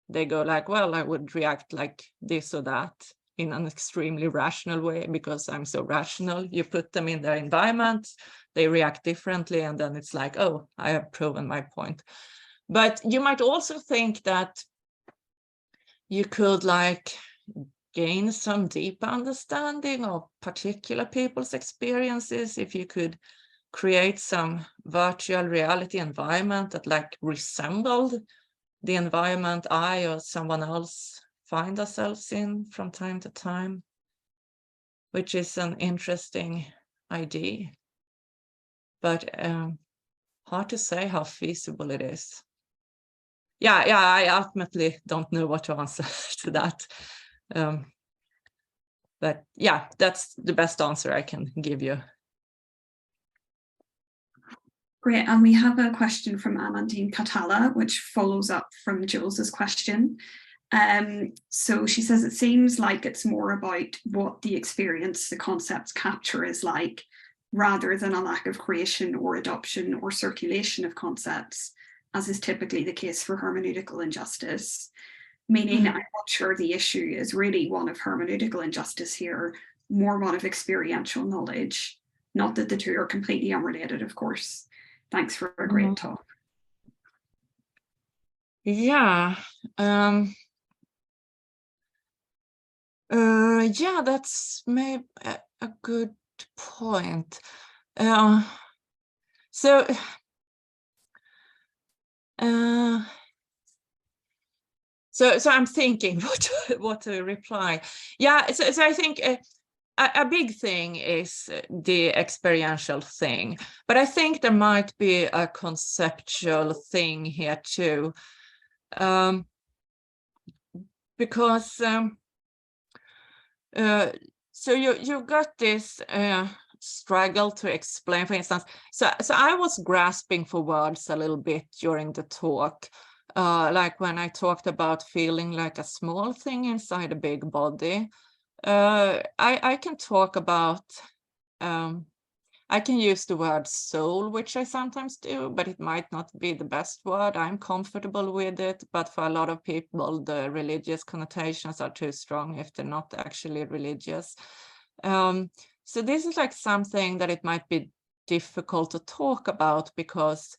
They go like, well, I would react like this or that in an extremely rational way because I'm so rational. You put them in their environment, they react differently, and then it's like, oh, I have proven my point. But you might also think that you could like gain some deeper understanding of particular people's experiences if you could create some virtual reality environment that like resembled the environment I or someone else find ourselves in from time to time, which is an interesting idea. But hard to say how feasible it is. Yeah, I ultimately don't know what to answer to that. But yeah, that's the best answer I can give you. Great, and we have a question from Amandine Catala, which follows up from Jules's question. So she says, it seems like it's more about what the experience the concepts capture is like, rather than a lack of creation or adoption or circulation of concepts, as is typically the case for hermeneutical injustice. Meaning, I'm not sure the issue is really one of hermeneutical injustice here, more one of experiential knowledge. Not that the two are completely unrelated, of course. Thanks for a great talk. Yeah. Yeah, that's maybe a good point. So I'm thinking what to reply. Yeah, so I think a big thing is the experiential thing, but I think there might be a conceptual thing here too, because so you got this struggle to explain, for instance. So I was grasping for words a little bit during the talk, like when I talked about feeling like a small thing inside a big body. I can talk about, I can use the word soul, which I sometimes do, but it might not be the best word. I'm comfortable with it, but for a lot of people, the religious connotations are too strong if they're not actually religious. So this is like something that it might be difficult to talk about because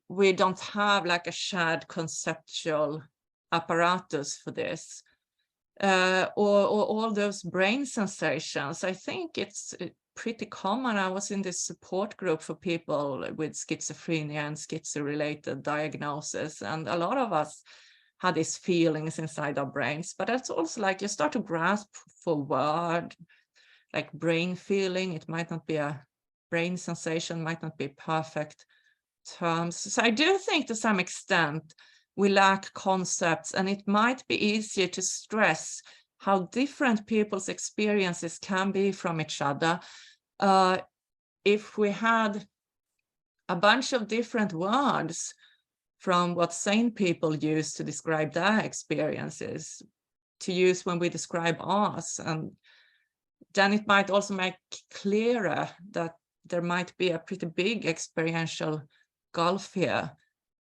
we don't have like a shared conceptual apparatus for this. Or all those brain sensations. I think it's pretty common. I was in this support group for people with schizophrenia and schizo-related diagnosis, and a lot of us had these feelings inside our brains. But it's also like you start to grasp for word, like brain feeling. It might not be a brain sensation, might not be perfect terms. So I do think to some extent we lack concepts, and it might be easier to stress how different people's experiences can be from each other if we had a bunch of different words from what sane people use to describe their experiences to use when we describe ours. And then it might also make clearer that there might be a pretty big experiential gulf here,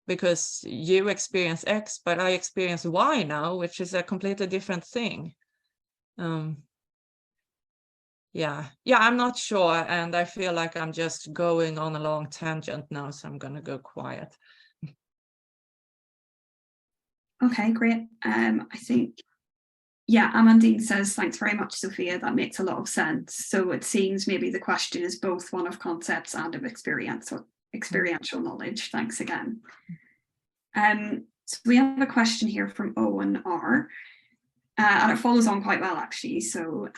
because you experience X, but I experience Y now, which is a completely different thing. Yeah, I'm not sure, and I feel like I'm just going on a long tangent now, so I'm going to go quiet. Okay, great. I think, yeah, Amandine says, thanks very much, Sophia. That makes a lot of sense. So it seems maybe the question is both one of concepts and of experiential knowledge. Thanks again. So we have a question here from Owen R. And it follows on quite well, actually. So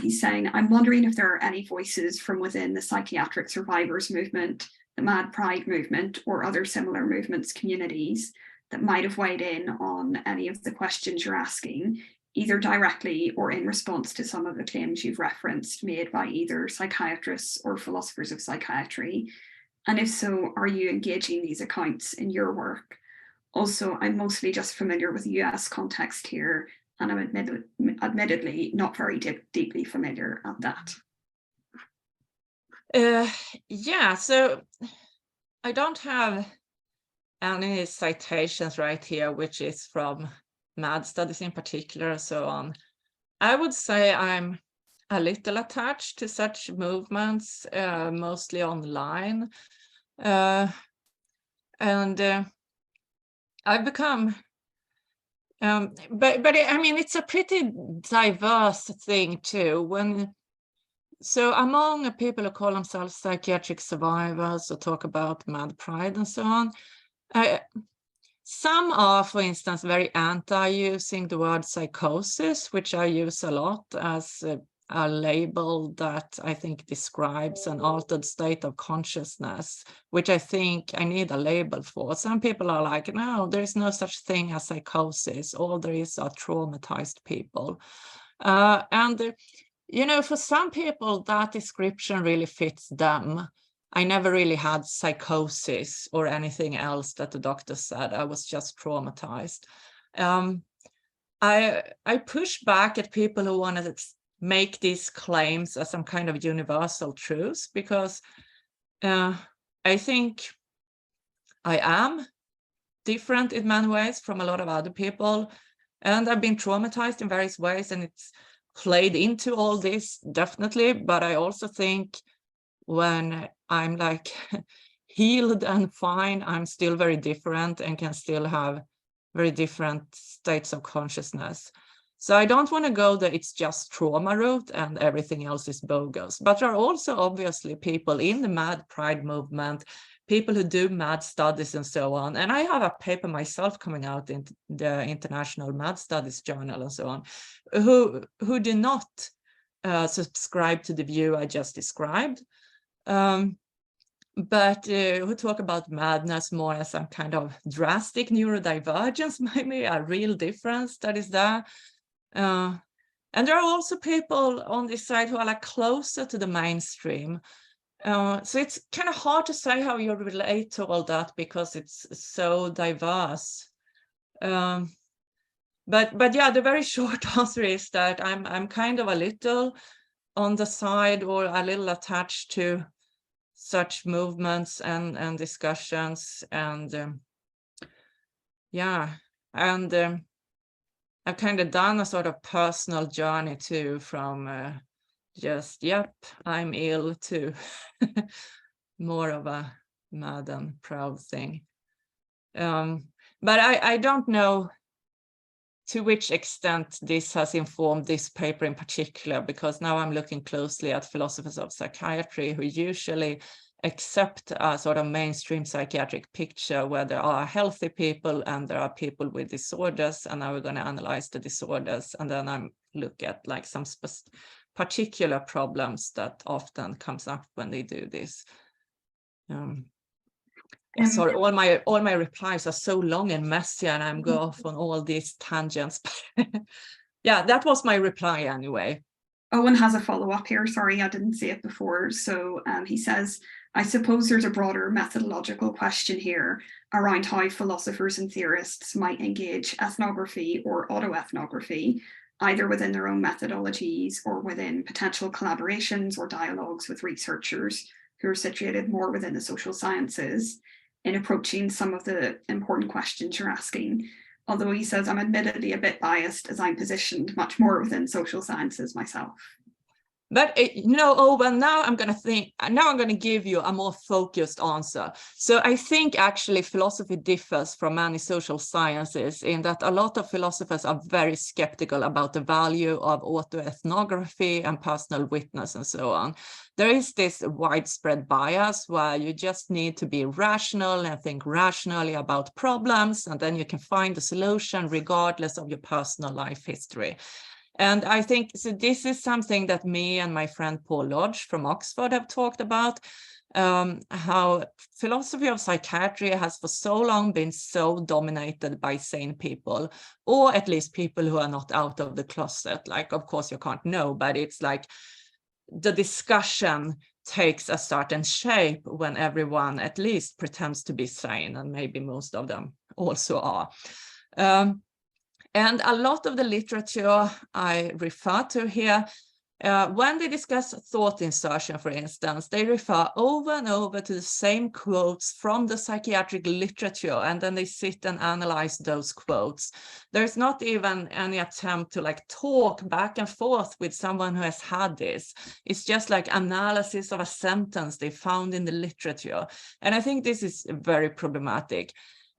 he's saying, I'm wondering if there are any voices from within the psychiatric survivors movement, the Mad Pride movement, or other similar movements, communities that might have weighed in on any of the questions you're asking, either directly or in response to some of the claims you've referenced made by either psychiatrists or philosophers of psychiatry. And if so, are you engaging these accounts in your work? Also, I'm mostly just familiar with the US context here, and I'm admittedly not very deeply familiar at that. Yeah, so I don't have any citations right here, which is from MAD studies in particular, and so on. I would say I'm a little attached to such movements, mostly online. And I've become, but I mean, it's a pretty diverse thing too. So among people who call themselves psychiatric survivors or talk about Mad Pride and so on, some are, for instance, very anti using the word psychosis, which I use a lot as a label that I think describes an altered state of consciousness, which I think I need a label for. Some people are like, no, there is no such thing as psychosis. All there is are traumatized people. You know, for some people, that description really fits them. I never really had psychosis or anything else that the doctor said. I was just traumatized. I push back at people who want to make these claims as some kind of universal truths, because I think I am different in many ways from a lot of other people, and I've been traumatized in various ways, and it's played into all this, definitely. But I also think when I'm like healed and fine, I'm still very different and can still have very different states of consciousness. So I don't want to go that it's just trauma route and everything else is bogus. But there are also obviously people in the Mad Pride movement, people who do mad studies and so on. And I have a paper myself coming out in the International Mad Studies Journal and so on, who do not subscribe to the view I just described. But who talk about madness more as some kind of drastic neurodivergence, maybe a real difference that is there. And there are also people on this side who are like closer to the mainstream. So it's kind of hard to say how you relate to all that because it's so diverse. But yeah, the very short answer is that I'm kind of a little on the side or a little attached to such movements and discussions, and yeah, and I've kind of done a sort of personal journey too, from just yep, I'm ill to more of a mad and proud thing. But I don't know to which extent this has informed this paper in particular, because now I'm looking closely at philosophers of psychiatry who usually accept a sort of mainstream psychiatric picture where there are healthy people and there are people with disorders, and now we're going to analyze the disorders, and then I'm look at like some particular problems that often comes up when they do this. Sorry, all my replies are so long and messy, and I'm go off on all these tangents. Yeah, that was my reply anyway. Owen has a follow-up here. Sorry, I didn't see it before. So he says, I suppose there's a broader methodological question here around how philosophers and theorists might engage ethnography or autoethnography, either within their own methodologies or within potential collaborations or dialogues with researchers who are situated more within the social sciences, in approaching some of the important questions you're asking. Although he says, I'm admittedly a bit biased as I'm positioned much more within social sciences myself. But Owen, now I'm going to give you a more focused answer. So I think actually philosophy differs from many social sciences in that a lot of philosophers are very skeptical about the value of autoethnography and personal witness and so on. There is this widespread bias where you just need to be rational and think rationally about problems, and then you can find a solution regardless of your personal life history. And I think, so this is something that me and my friend Paul Lodge from Oxford have talked about, how philosophy of psychiatry has for so long been so dominated by sane people, or at least people who are not out of the closet. Like, of course, you can't know, but it's like the discussion takes a certain shape when everyone at least pretends to be sane, and maybe most of them also are. And a lot of the literature I refer to here, when they discuss thought insertion, for instance, they refer over and over to the same quotes from the psychiatric literature, and then they sit and analyze those quotes. There's not even any attempt to like talk back and forth with someone who has had this. It's just like analysis of a sentence they found in the literature. And I think this is very problematic.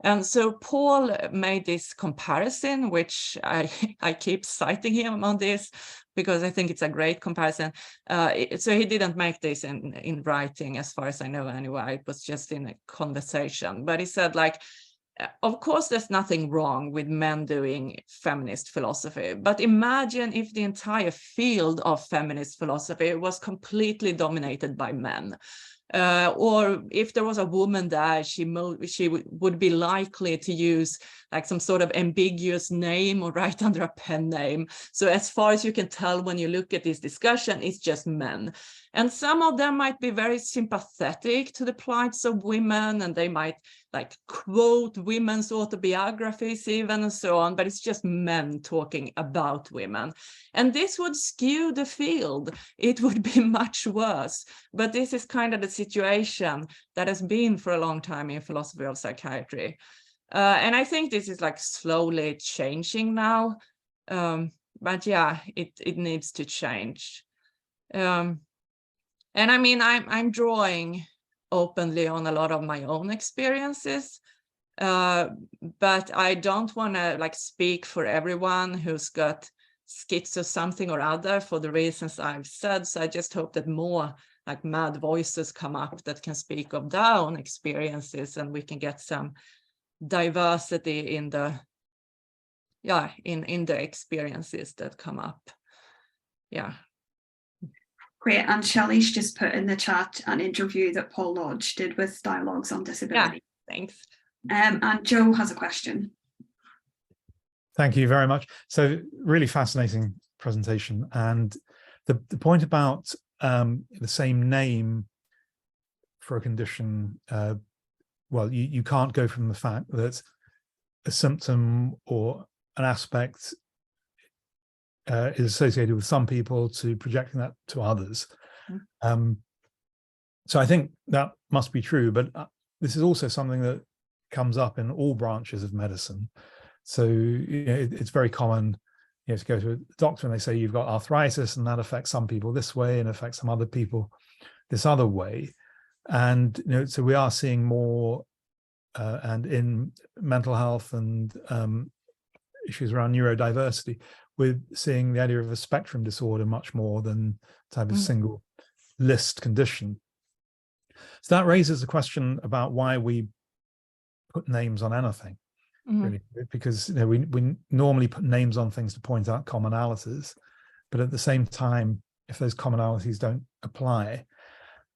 And so Paul made this comparison, which I keep citing him on this because I think it's a great comparison. So he didn't make this in writing, as far as I know anyway. It was just in a conversation. But he said, like, of course, there's nothing wrong with men doing feminist philosophy, but imagine if the entire field of feminist philosophy was completely dominated by men. Or if there was a woman there, she would be likely to use like some sort of ambiguous name or write under a pen name. So as far as you can tell when you look at this discussion, it's just men. And some of them might be very sympathetic to the plights of women, and they might like quote women's autobiographies even and so on, but it's just men talking about women. And this would skew the field. It would be much worse. But this is kind of the situation that has been for a long time in philosophy of psychiatry. And I think this is like slowly changing now. But yeah, it needs to change. And I mean, I'm drawing openly on a lot of my own experiences, but I don't want to like speak for everyone who's got schizo or something or other for the reasons I've said. So I just hope that more like mad voices come up that can speak of their own experiences, and we can get some diversity in the in the experiences that come up. Yeah. Great. And Shelley's just put in the chat an interview that Paul Lodge did with Dialogues on Disability. Yeah, thanks. And Joe has a question. Thank you very much. So really fascinating presentation. And the point about the same name for a condition, well, you can't go from the fact that a symptom or an aspect is associated with some people to projecting that to others. So I think that must be true, but this is also something that comes up in all branches of medicine. So it's very common, to go to a doctor and they say you've got arthritis and that affects some people this way and affects some other people this other way. And so we are seeing more, and in mental health and issues around neurodiversity, we're seeing the idea of a spectrum disorder much more than type of single list condition. So that raises a question about why we put names on anything, really, because we normally put names on things to point out commonalities, but at the same time, if those commonalities don't apply,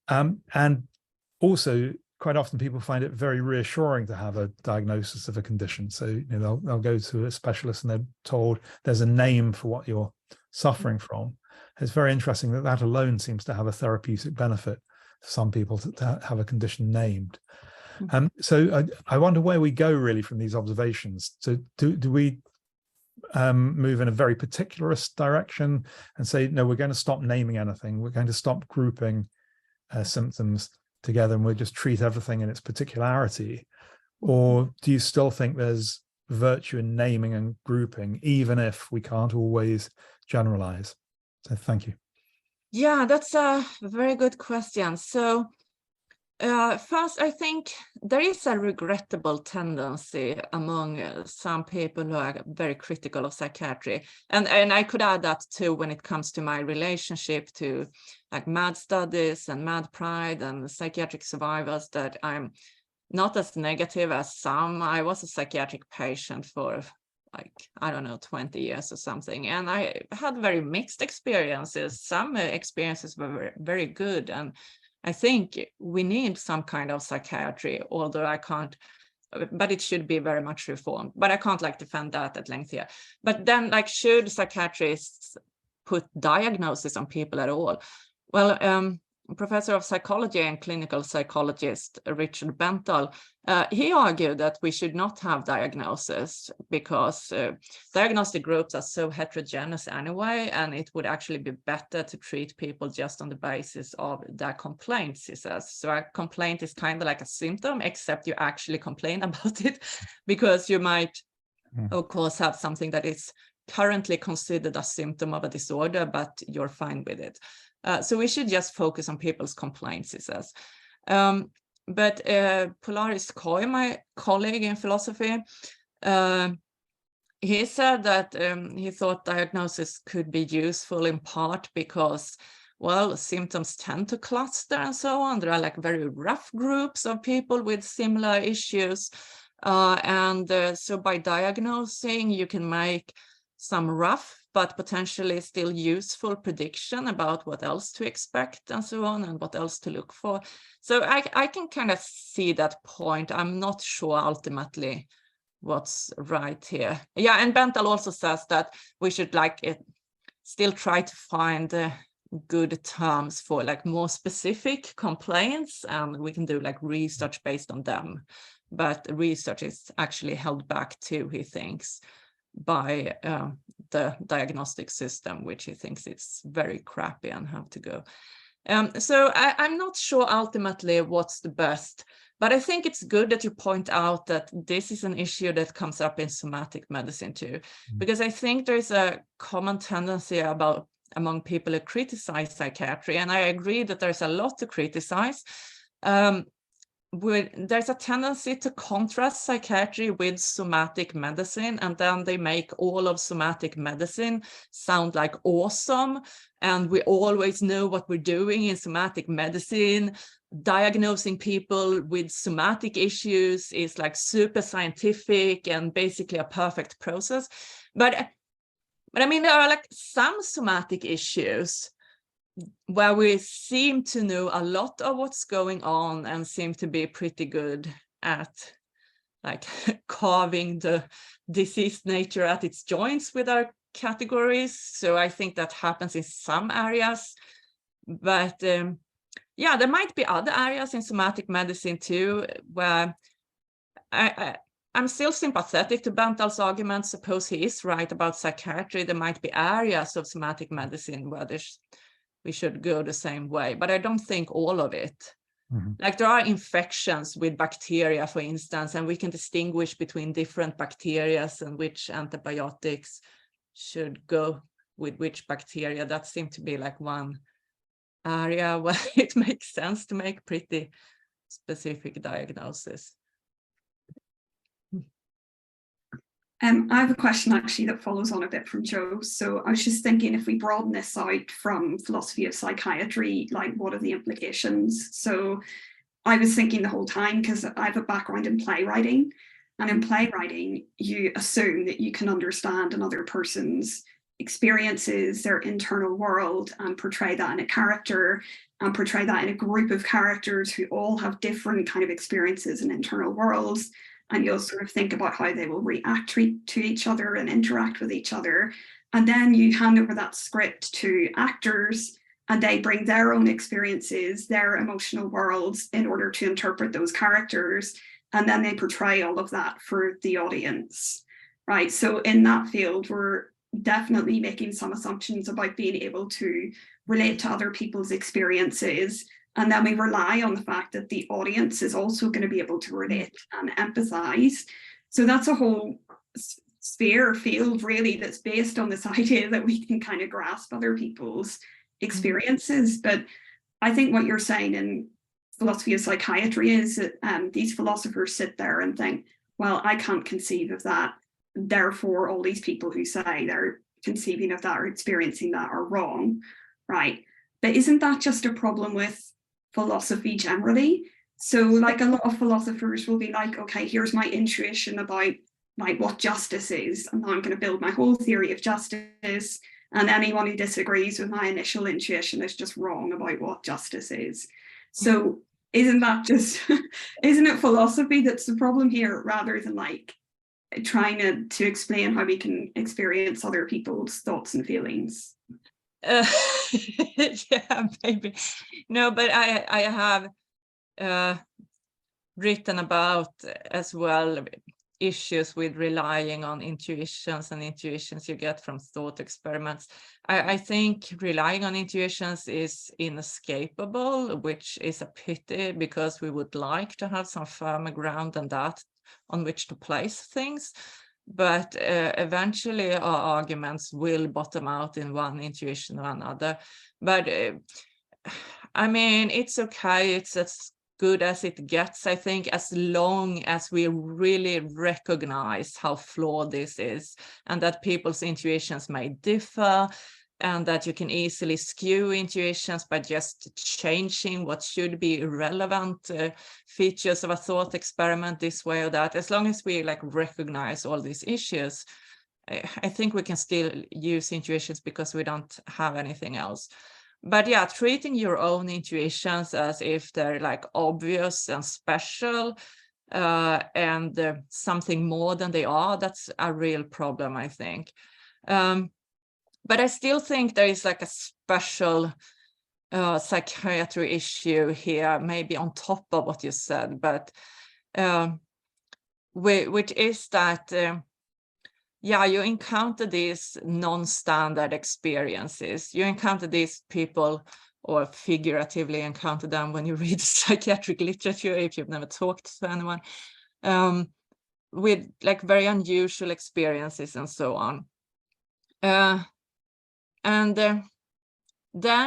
and also quite often people find it very reassuring to have a diagnosis of a condition. So they'll go to a specialist and they're told there's a name for what you're suffering from. It's very interesting that that alone seems to have a therapeutic benefit for some people to have a condition named. So I wonder where we go really from these observations. So do we move in a very particularist direction and say, no, we're going to stop naming anything. We're going to stop grouping symptoms together and we'll just treat everything in its particularity? Or do you still think there's virtue in naming and grouping, even if we can't always generalize? So thank you. Yeah, that's a very good question. So first, I think there is a regrettable tendency among some people who are very critical of psychiatry. And I could add that too when it comes to my relationship to like MAD studies and MAD Pride and psychiatric survivors, that I'm not as negative as some. I was a psychiatric patient for like, I don't know, 20 years or something. And I had very mixed experiences. Some experiences were very, very good. And I think we need some kind of psychiatry, although I can't, but it should be very much reformed. But I can't like defend that at length here. But then like, should psychiatrists put diagnosis on people at all? Well, professor of psychology and clinical psychologist Richard Benthal, he argued that we should not have diagnosis because diagnostic groups are so heterogeneous anyway, and it would actually be better to treat people just on the basis of their complaints, he says. So a complaint is kind of like a symptom, except you actually complain about it, because you might, of course, have something that is currently considered a symptom of a disorder, but you're fine with it. So we should just focus on people's complaints, he says. But Polaris Coy, my colleague in philosophy, he said that he thought diagnosis could be useful in part because, well, symptoms tend to cluster and so on. There are like very rough groups of people with similar issues. So by diagnosing, you can make some rough but potentially still useful prediction about what else to expect and so on, and what else to look for. So I can kind of see that point. I'm not sure ultimately what's right here. Yeah, and Benthal also says that we should still try to find good terms for like more specific complaints, and we can do like research based on them. But research is actually held back too, he thinks, by the diagnostic system, which he thinks is very crappy and have to go. So I'm not sure ultimately what's the best, but I think it's good that you point out that this is an issue that comes up in somatic medicine too, because I think there's a common tendency among people who criticize psychiatry, and I agree that there's a lot to criticize. There's a tendency to contrast psychiatry with somatic medicine, and then they make all of somatic medicine sound like awesome, and we always know what we're doing in somatic medicine. Diagnosing people with somatic issues is like super scientific and basically a perfect process. But I mean, there are like some somatic issues where we seem to know a lot of what's going on and seem to be pretty good at like carving the diseased nature at its joints with our categories. So I think that happens in some areas, but yeah, there might be other areas in somatic medicine too, where I'm still sympathetic to Benthal's argument. Suppose he is right about psychiatry, there might be areas of somatic medicine where we should go the same way, but I don't think all of it. Like there are infections with bacteria, for instance, and we can distinguish between different bacteria and which antibiotics should go with which bacteria. That seems to be like one area where it makes sense to make pretty specific diagnosis. I have a question actually that follows on a bit from Joe. So I was just thinking, if we broaden this out from philosophy of psychiatry, like what are the implications? So I was thinking the whole time, because I have a background in playwriting, and in playwriting, you assume that you can understand another person's experiences, their internal world, and portray that in a character, and portray that in a group of characters who all have different kind of experiences and internal worlds. And you'll sort of think about how they will react to each other and interact with each other. And then you hand over that script to actors, and they bring their own experiences, their emotional worlds in order to interpret those characters. And then they portray all of that for the audience, right? So in that field, we're definitely making some assumptions about being able to relate to other people's experiences. And then we rely on the fact that the audience is also going to be able to relate and empathize. So that's a whole field really that's based on this idea that we can kind of grasp other people's experiences. But I think what you're saying in philosophy of psychiatry is that these philosophers sit there and think, well, I can't conceive of that. Therefore, all these people who say they're conceiving of that or experiencing that are wrong, right? But isn't that just a problem with philosophy generally? So like a lot of philosophers will be like, okay, here's my intuition about like what justice is, and now I'm going to build my whole theory of justice, and anyone who disagrees with my initial intuition is just wrong about what justice is. So isn't it philosophy that's the problem here, rather than like trying to explain how we can experience other people's thoughts and feelings? Yeah, maybe. No, but I have written about as well issues with relying on intuitions and intuitions you get from thought experiments. I think relying on intuitions is inescapable, which is a pity, because we would like to have some firmer ground than that on which to place things. But eventually our arguments will bottom out in one intuition or another. But I mean, it's okay. It's as good as it gets, I think, as long as we really recognize how flawed this is, and that people's intuitions may differ, and that you can easily skew intuitions by just changing what should be irrelevant features of a thought experiment this way or that. As long as we like recognize all these issues, I think we can still use intuitions because we don't have anything else. But yeah, treating your own intuitions as if they're like obvious and special and something more than they are, that's a real problem, I think. But I still think there is like a special psychiatry issue here, maybe on top of what you said, but which is that, yeah, you encounter these non-standard experiences. You encounter these people, or figuratively encounter them when you read psychiatric literature, if you've never talked to anyone, with like very unusual experiences and so on. Then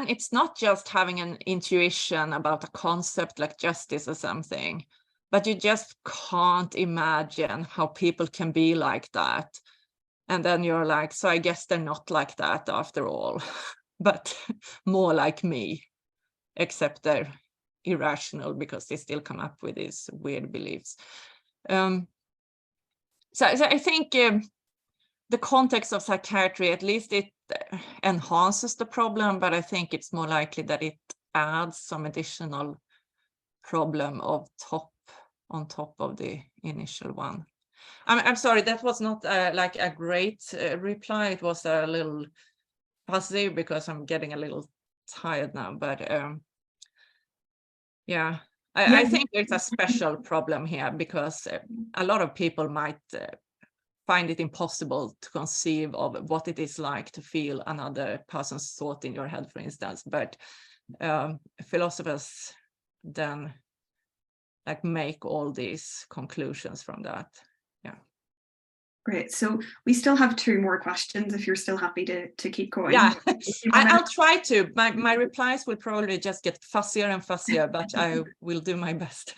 it's not just having an intuition about a concept like justice or something, but you just can't imagine how people can be like that. And then you're like, so I guess they're not like that after all, but more like me, except they're irrational because they still come up with these weird beliefs. So I think the context of psychiatry, at least it enhances the problem, but I think it's more likely that it adds some additional problem on top of the initial one. I'm sorry, that was not like a great reply. It was a little fuzzy because I'm getting a little tired now, but yeah, I think there's a special problem here because a lot of people might find it impossible to conceive of what it is like to feel another person's thought in your head, for instance. But philosophers then like make all these conclusions from that. Yeah. Great. So we still have 2 more questions if you're still happy to keep going. Yeah, I'll try to. My replies will probably just get fussier and fussier, but I will do my best.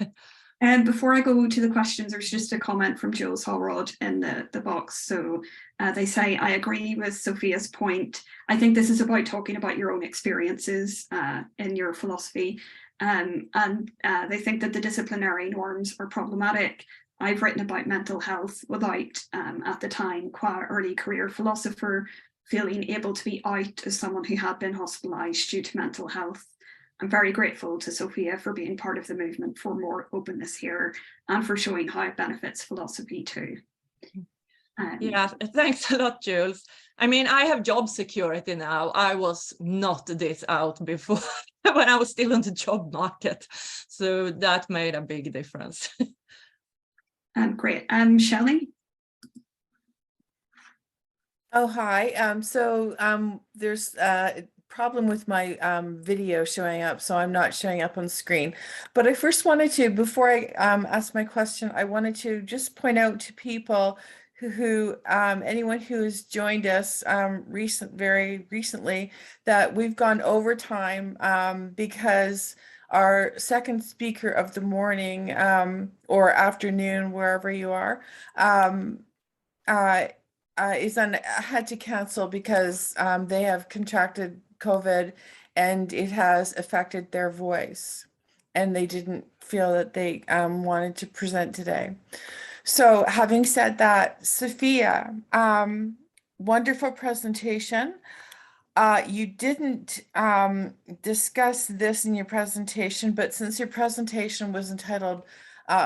And before I go to the questions, there's just a comment from Jules Hallrod in the box. So they say, I agree with Sophia's point. I think this is about talking about your own experiences in your philosophy. And they think that the disciplinary norms are problematic. I've written about mental health without, at the time, quite early career philosopher, feeling able to be out as someone who had been hospitalised due to mental health. I'm very grateful to Sophia for being part of the movement for more openness here and for showing how it benefits philosophy too. Yeah, thanks a lot, Jules. I mean, I have job security now. I was not this out before when I was still on the job market. So that made a big difference. Great. Shelley? Oh, hi. There's a problem with my video showing up, so I'm not showing up on screen. But I first wanted to, before I ask my question, I wanted to just point out to people who anyone who has joined us very recently, that we've gone over time because our second speaker of the morning or afternoon, wherever you are, had to cancel because they have contracted COVID and it has affected their voice, and they didn't feel that they wanted to present today. So having said that, Sophia, wonderful presentation. You didn't discuss this in your presentation, but since your presentation was entitled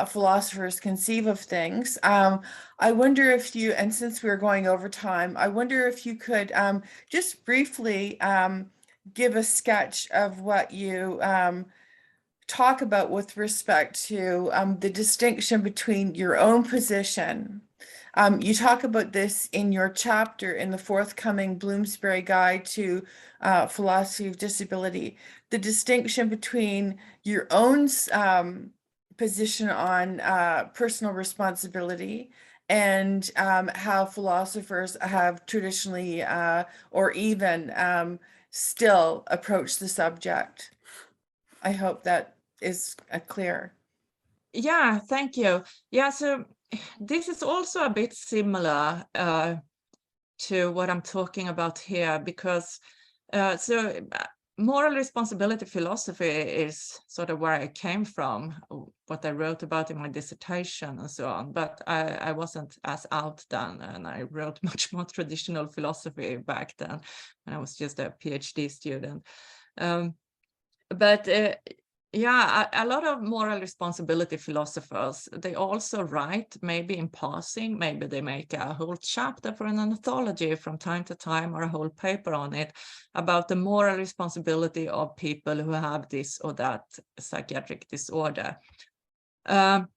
Philosophers Conceive of Things, I wonder if you, and since we're going over time, I wonder if you could just briefly give a sketch of what you talk about with respect to the distinction between your own position. You talk about this in your chapter in the forthcoming Bloomsbury Guide to Philosophy of Disability, the distinction between your own position on personal responsibility and how philosophers have traditionally or even still approach the subject. I hope that is clear. Yeah, thank you. Yeah, so this is also a bit similar to what I'm talking about here, because Moral responsibility philosophy is sort of where I came from, what I wrote about in my dissertation and so on, but I wasn't as out then, and I wrote much more traditional philosophy back then when I was just a PhD student. Yeah, a lot of moral responsibility philosophers, they also write, maybe in passing, maybe they make a whole chapter for an anthology from time to time, or a whole paper on it, about the moral responsibility of people who have this or that psychiatric disorder. Then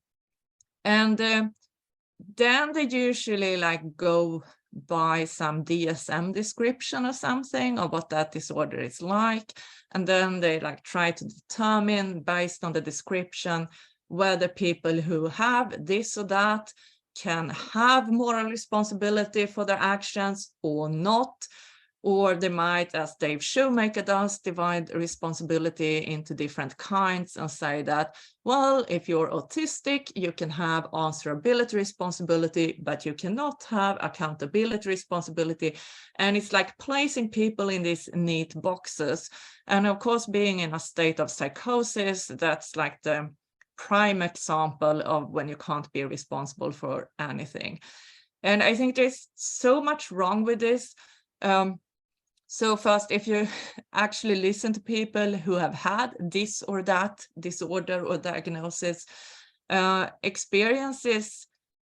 they usually like go by some DSM description or something of what that disorder is like, and then they like try to determine based on the description whether people who have this or that can have moral responsibility for their actions or not. Or they might, as Dave Shoemaker does, divide responsibility into different kinds and say that, well, if you're autistic, you can have answerability responsibility, but you cannot have accountability responsibility. And it's like placing people in these neat boxes. And of course, being in a state of psychosis, that's like the prime example of when you can't be responsible for anything. And I think there's so much wrong with this. So first, if you actually listen to people who have had this or that disorder or diagnosis, experiences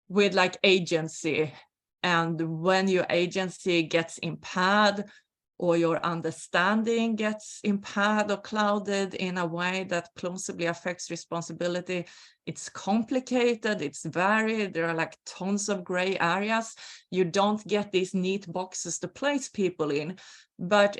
with like agency, and when your agency gets impaired or your understanding gets impaired or clouded in a way that plausibly affects responsibility, it's complicated, it's varied, there are like tons of gray areas. You don't get these neat boxes to place people in. But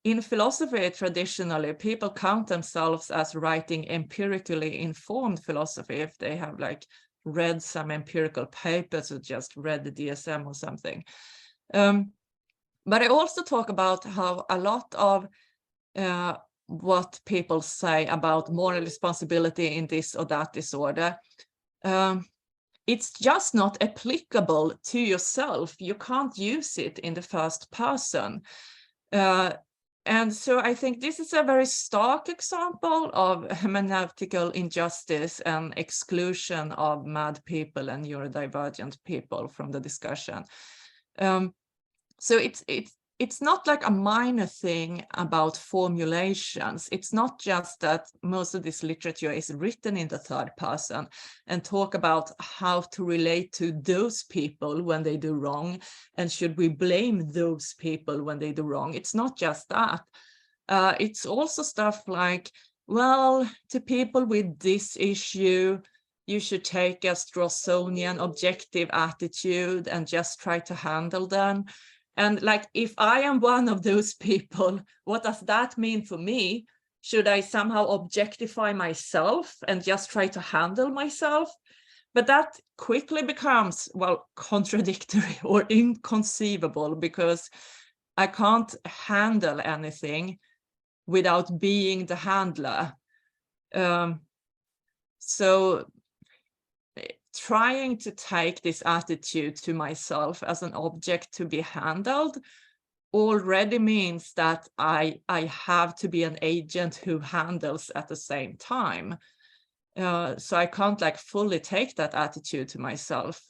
in philosophy, traditionally, people count themselves as writing empirically informed philosophy if they have like read some empirical papers or just read the DSM or something. But I also talk about how a lot of what people say about moral responsibility in this or that disorder, it's just not applicable to yourself. You can't use it in the first person. And so I think this is a very stark example of hermeneutical injustice and exclusion of mad people and neurodivergent people from the discussion. So it's not like a minor thing about formulations. It's not just that most of this literature is written in the third person and talk about how to relate to those people when they do wrong, and should we blame those people when they do wrong. It's not just that. It's also stuff like, well, to people with this issue, you should take a Strawsonian objective attitude and just try to handle them. And like, if I am one of those people, what does that mean for me? Should I somehow objectify myself and just try to handle myself? But that quickly becomes, well, contradictory or inconceivable, because I can't handle anything without being the handler. So trying to take this attitude to myself as an object to be handled already means that I have to be an agent who handles at the same time. So I can't like fully take that attitude to myself.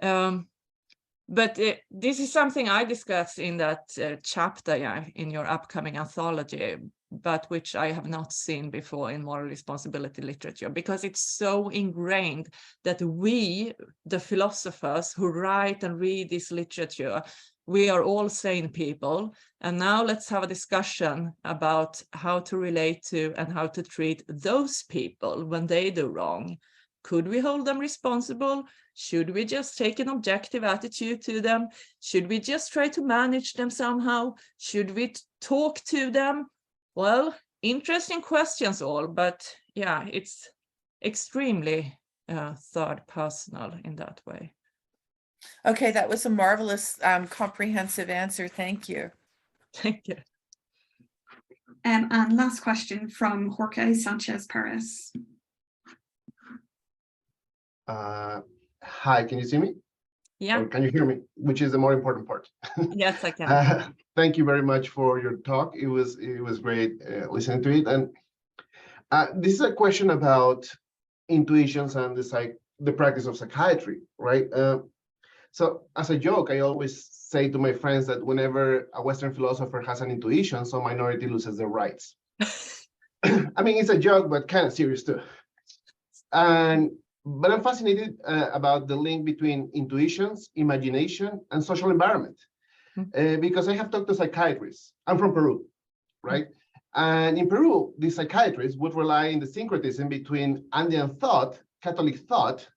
But this is something I discuss in that chapter in your upcoming anthology, but which I have not seen before in moral responsibility literature, because it's so ingrained that we, the philosophers who write and read this literature, we are all sane people. And now let's have a discussion about how to relate to and how to treat those people when they do wrong. Could we hold them responsible? Should we just take an objective attitude to them? Should we just try to manage them somehow? Should we talk to them? Well, interesting questions all, but yeah, it's extremely third personal in that way. Okay, that was a marvelous, comprehensive answer. Thank you. Thank you. And last question from Jorge Sanchez Perez. Hi, can you see me? Yeah. Or can you hear me? Which is the more important part. Yes, I can. Thank you very much for your talk. It was great listening to it. And this is a question about intuitions and the practice of psychiatry, right? So as a joke, I always say to my friends that whenever a Western philosopher has an intuition, some minority loses their rights. I mean, it's a joke, but kind of serious too. But I'm fascinated about the link between intuitions, imagination, and social environment, because I have talked to psychiatrists. I'm from Peru, right? And in Peru, these psychiatrists would rely on the syncretism between Andean thought, Catholic thought,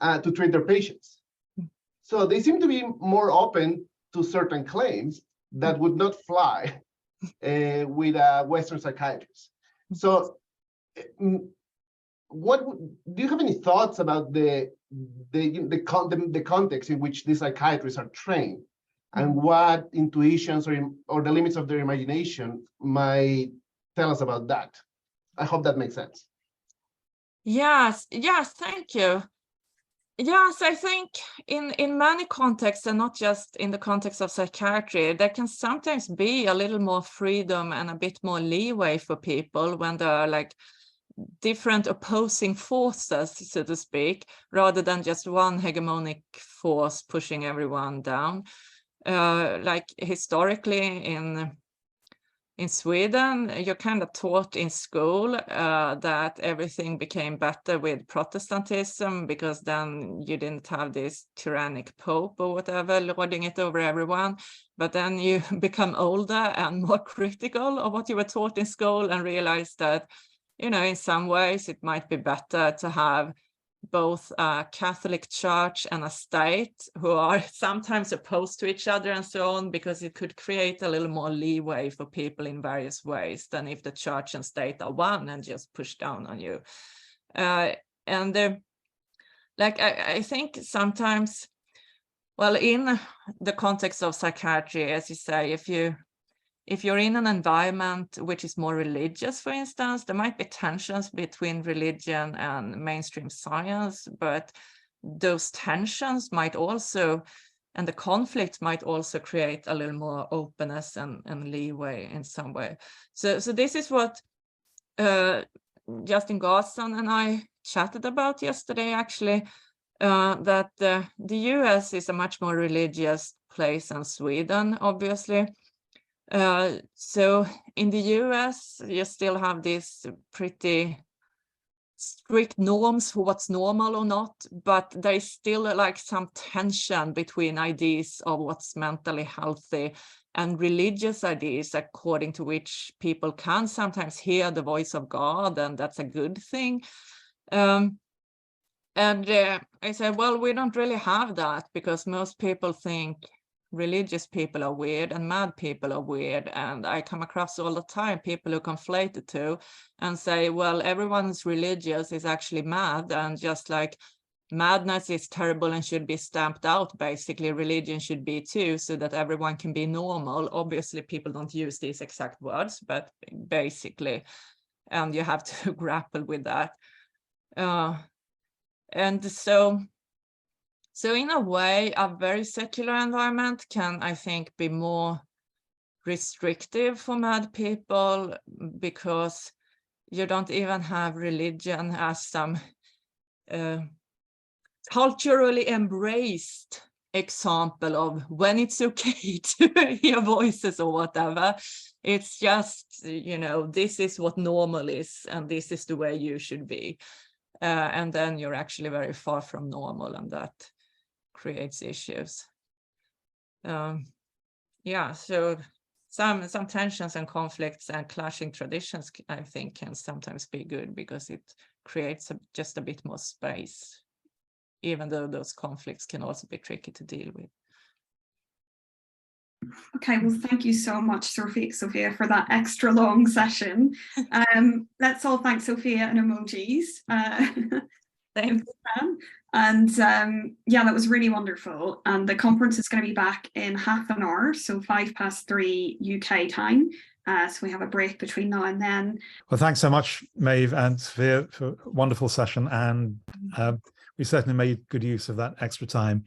to treat their patients. So they seem to be more open to certain claims that would not fly with a Western psychiatrist. So do you have any thoughts about the context in which these psychiatrists are trained, and what intuitions or the limits of their imagination might tell us about that? I hope that makes sense. Yes, thank you. Yes, I think in many contexts, and not just in the context of psychiatry, there can sometimes be a little more freedom and a bit more leeway for people when there are like different opposing forces, so to speak, rather than just one hegemonic force pushing everyone down. Like historically in Sweden, you're kind of taught in school that everything became better with Protestantism, because then you didn't have this tyrannic pope or whatever lording it over everyone. But then you become older and more critical of what you were taught in school and realize that, you know, in some ways it might be better to have both a Catholic Church and a state who are sometimes opposed to each other and so on, because it could create a little more leeway for people in various ways than if the Church and state are one and just push down on you. I think sometimes, well, in the context of psychiatry, as you say, if you're in an environment which is more religious, for instance, there might be tensions between religion and mainstream science, but those tensions might also, and the conflict might also create a little more openness and leeway in some way. So this is what Justin Garston and I chatted about yesterday, actually, that the US is a much more religious place than Sweden, obviously. So in the US, you still have these pretty strict norms for what's normal or not, but there is still like some tension between ideas of what's mentally healthy and religious ideas, according to which people can sometimes hear the voice of God, and that's a good thing. I said, well, we don't really have that, because most people think religious people are weird and mad people are weird. And I come across all the time people who conflate the two and say, well, everyone's religious is actually mad, and just like madness is terrible and should be stamped out, basically religion should be too, so that everyone can be normal. Obviously people don't use these exact words, but basically, and you have to grapple with that. And so in a way, a very secular environment can, I think, be more restrictive for mad people, because you don't even have religion as some culturally embraced example of when it's okay to hear voices or whatever. It's just, you know, this is what normal is, and this is the way you should be. And then you're actually very far from normal, and that creates issues. So some tensions and conflicts and clashing traditions, I think, can sometimes be good, because it creates just a bit more space, even though those conflicts can also be tricky to deal with. Okay, well, thank you so much, Sophia, for that extra long session. Let's all thank Sophia in emojis. Thanks. And yeah, that was really wonderful. And the conference is going to be back in half an hour, so 3:05 UK time. So we have a break between now and then. Well, thanks so much, Maeve and Sophia, for a wonderful session. And we certainly made good use of that extra time.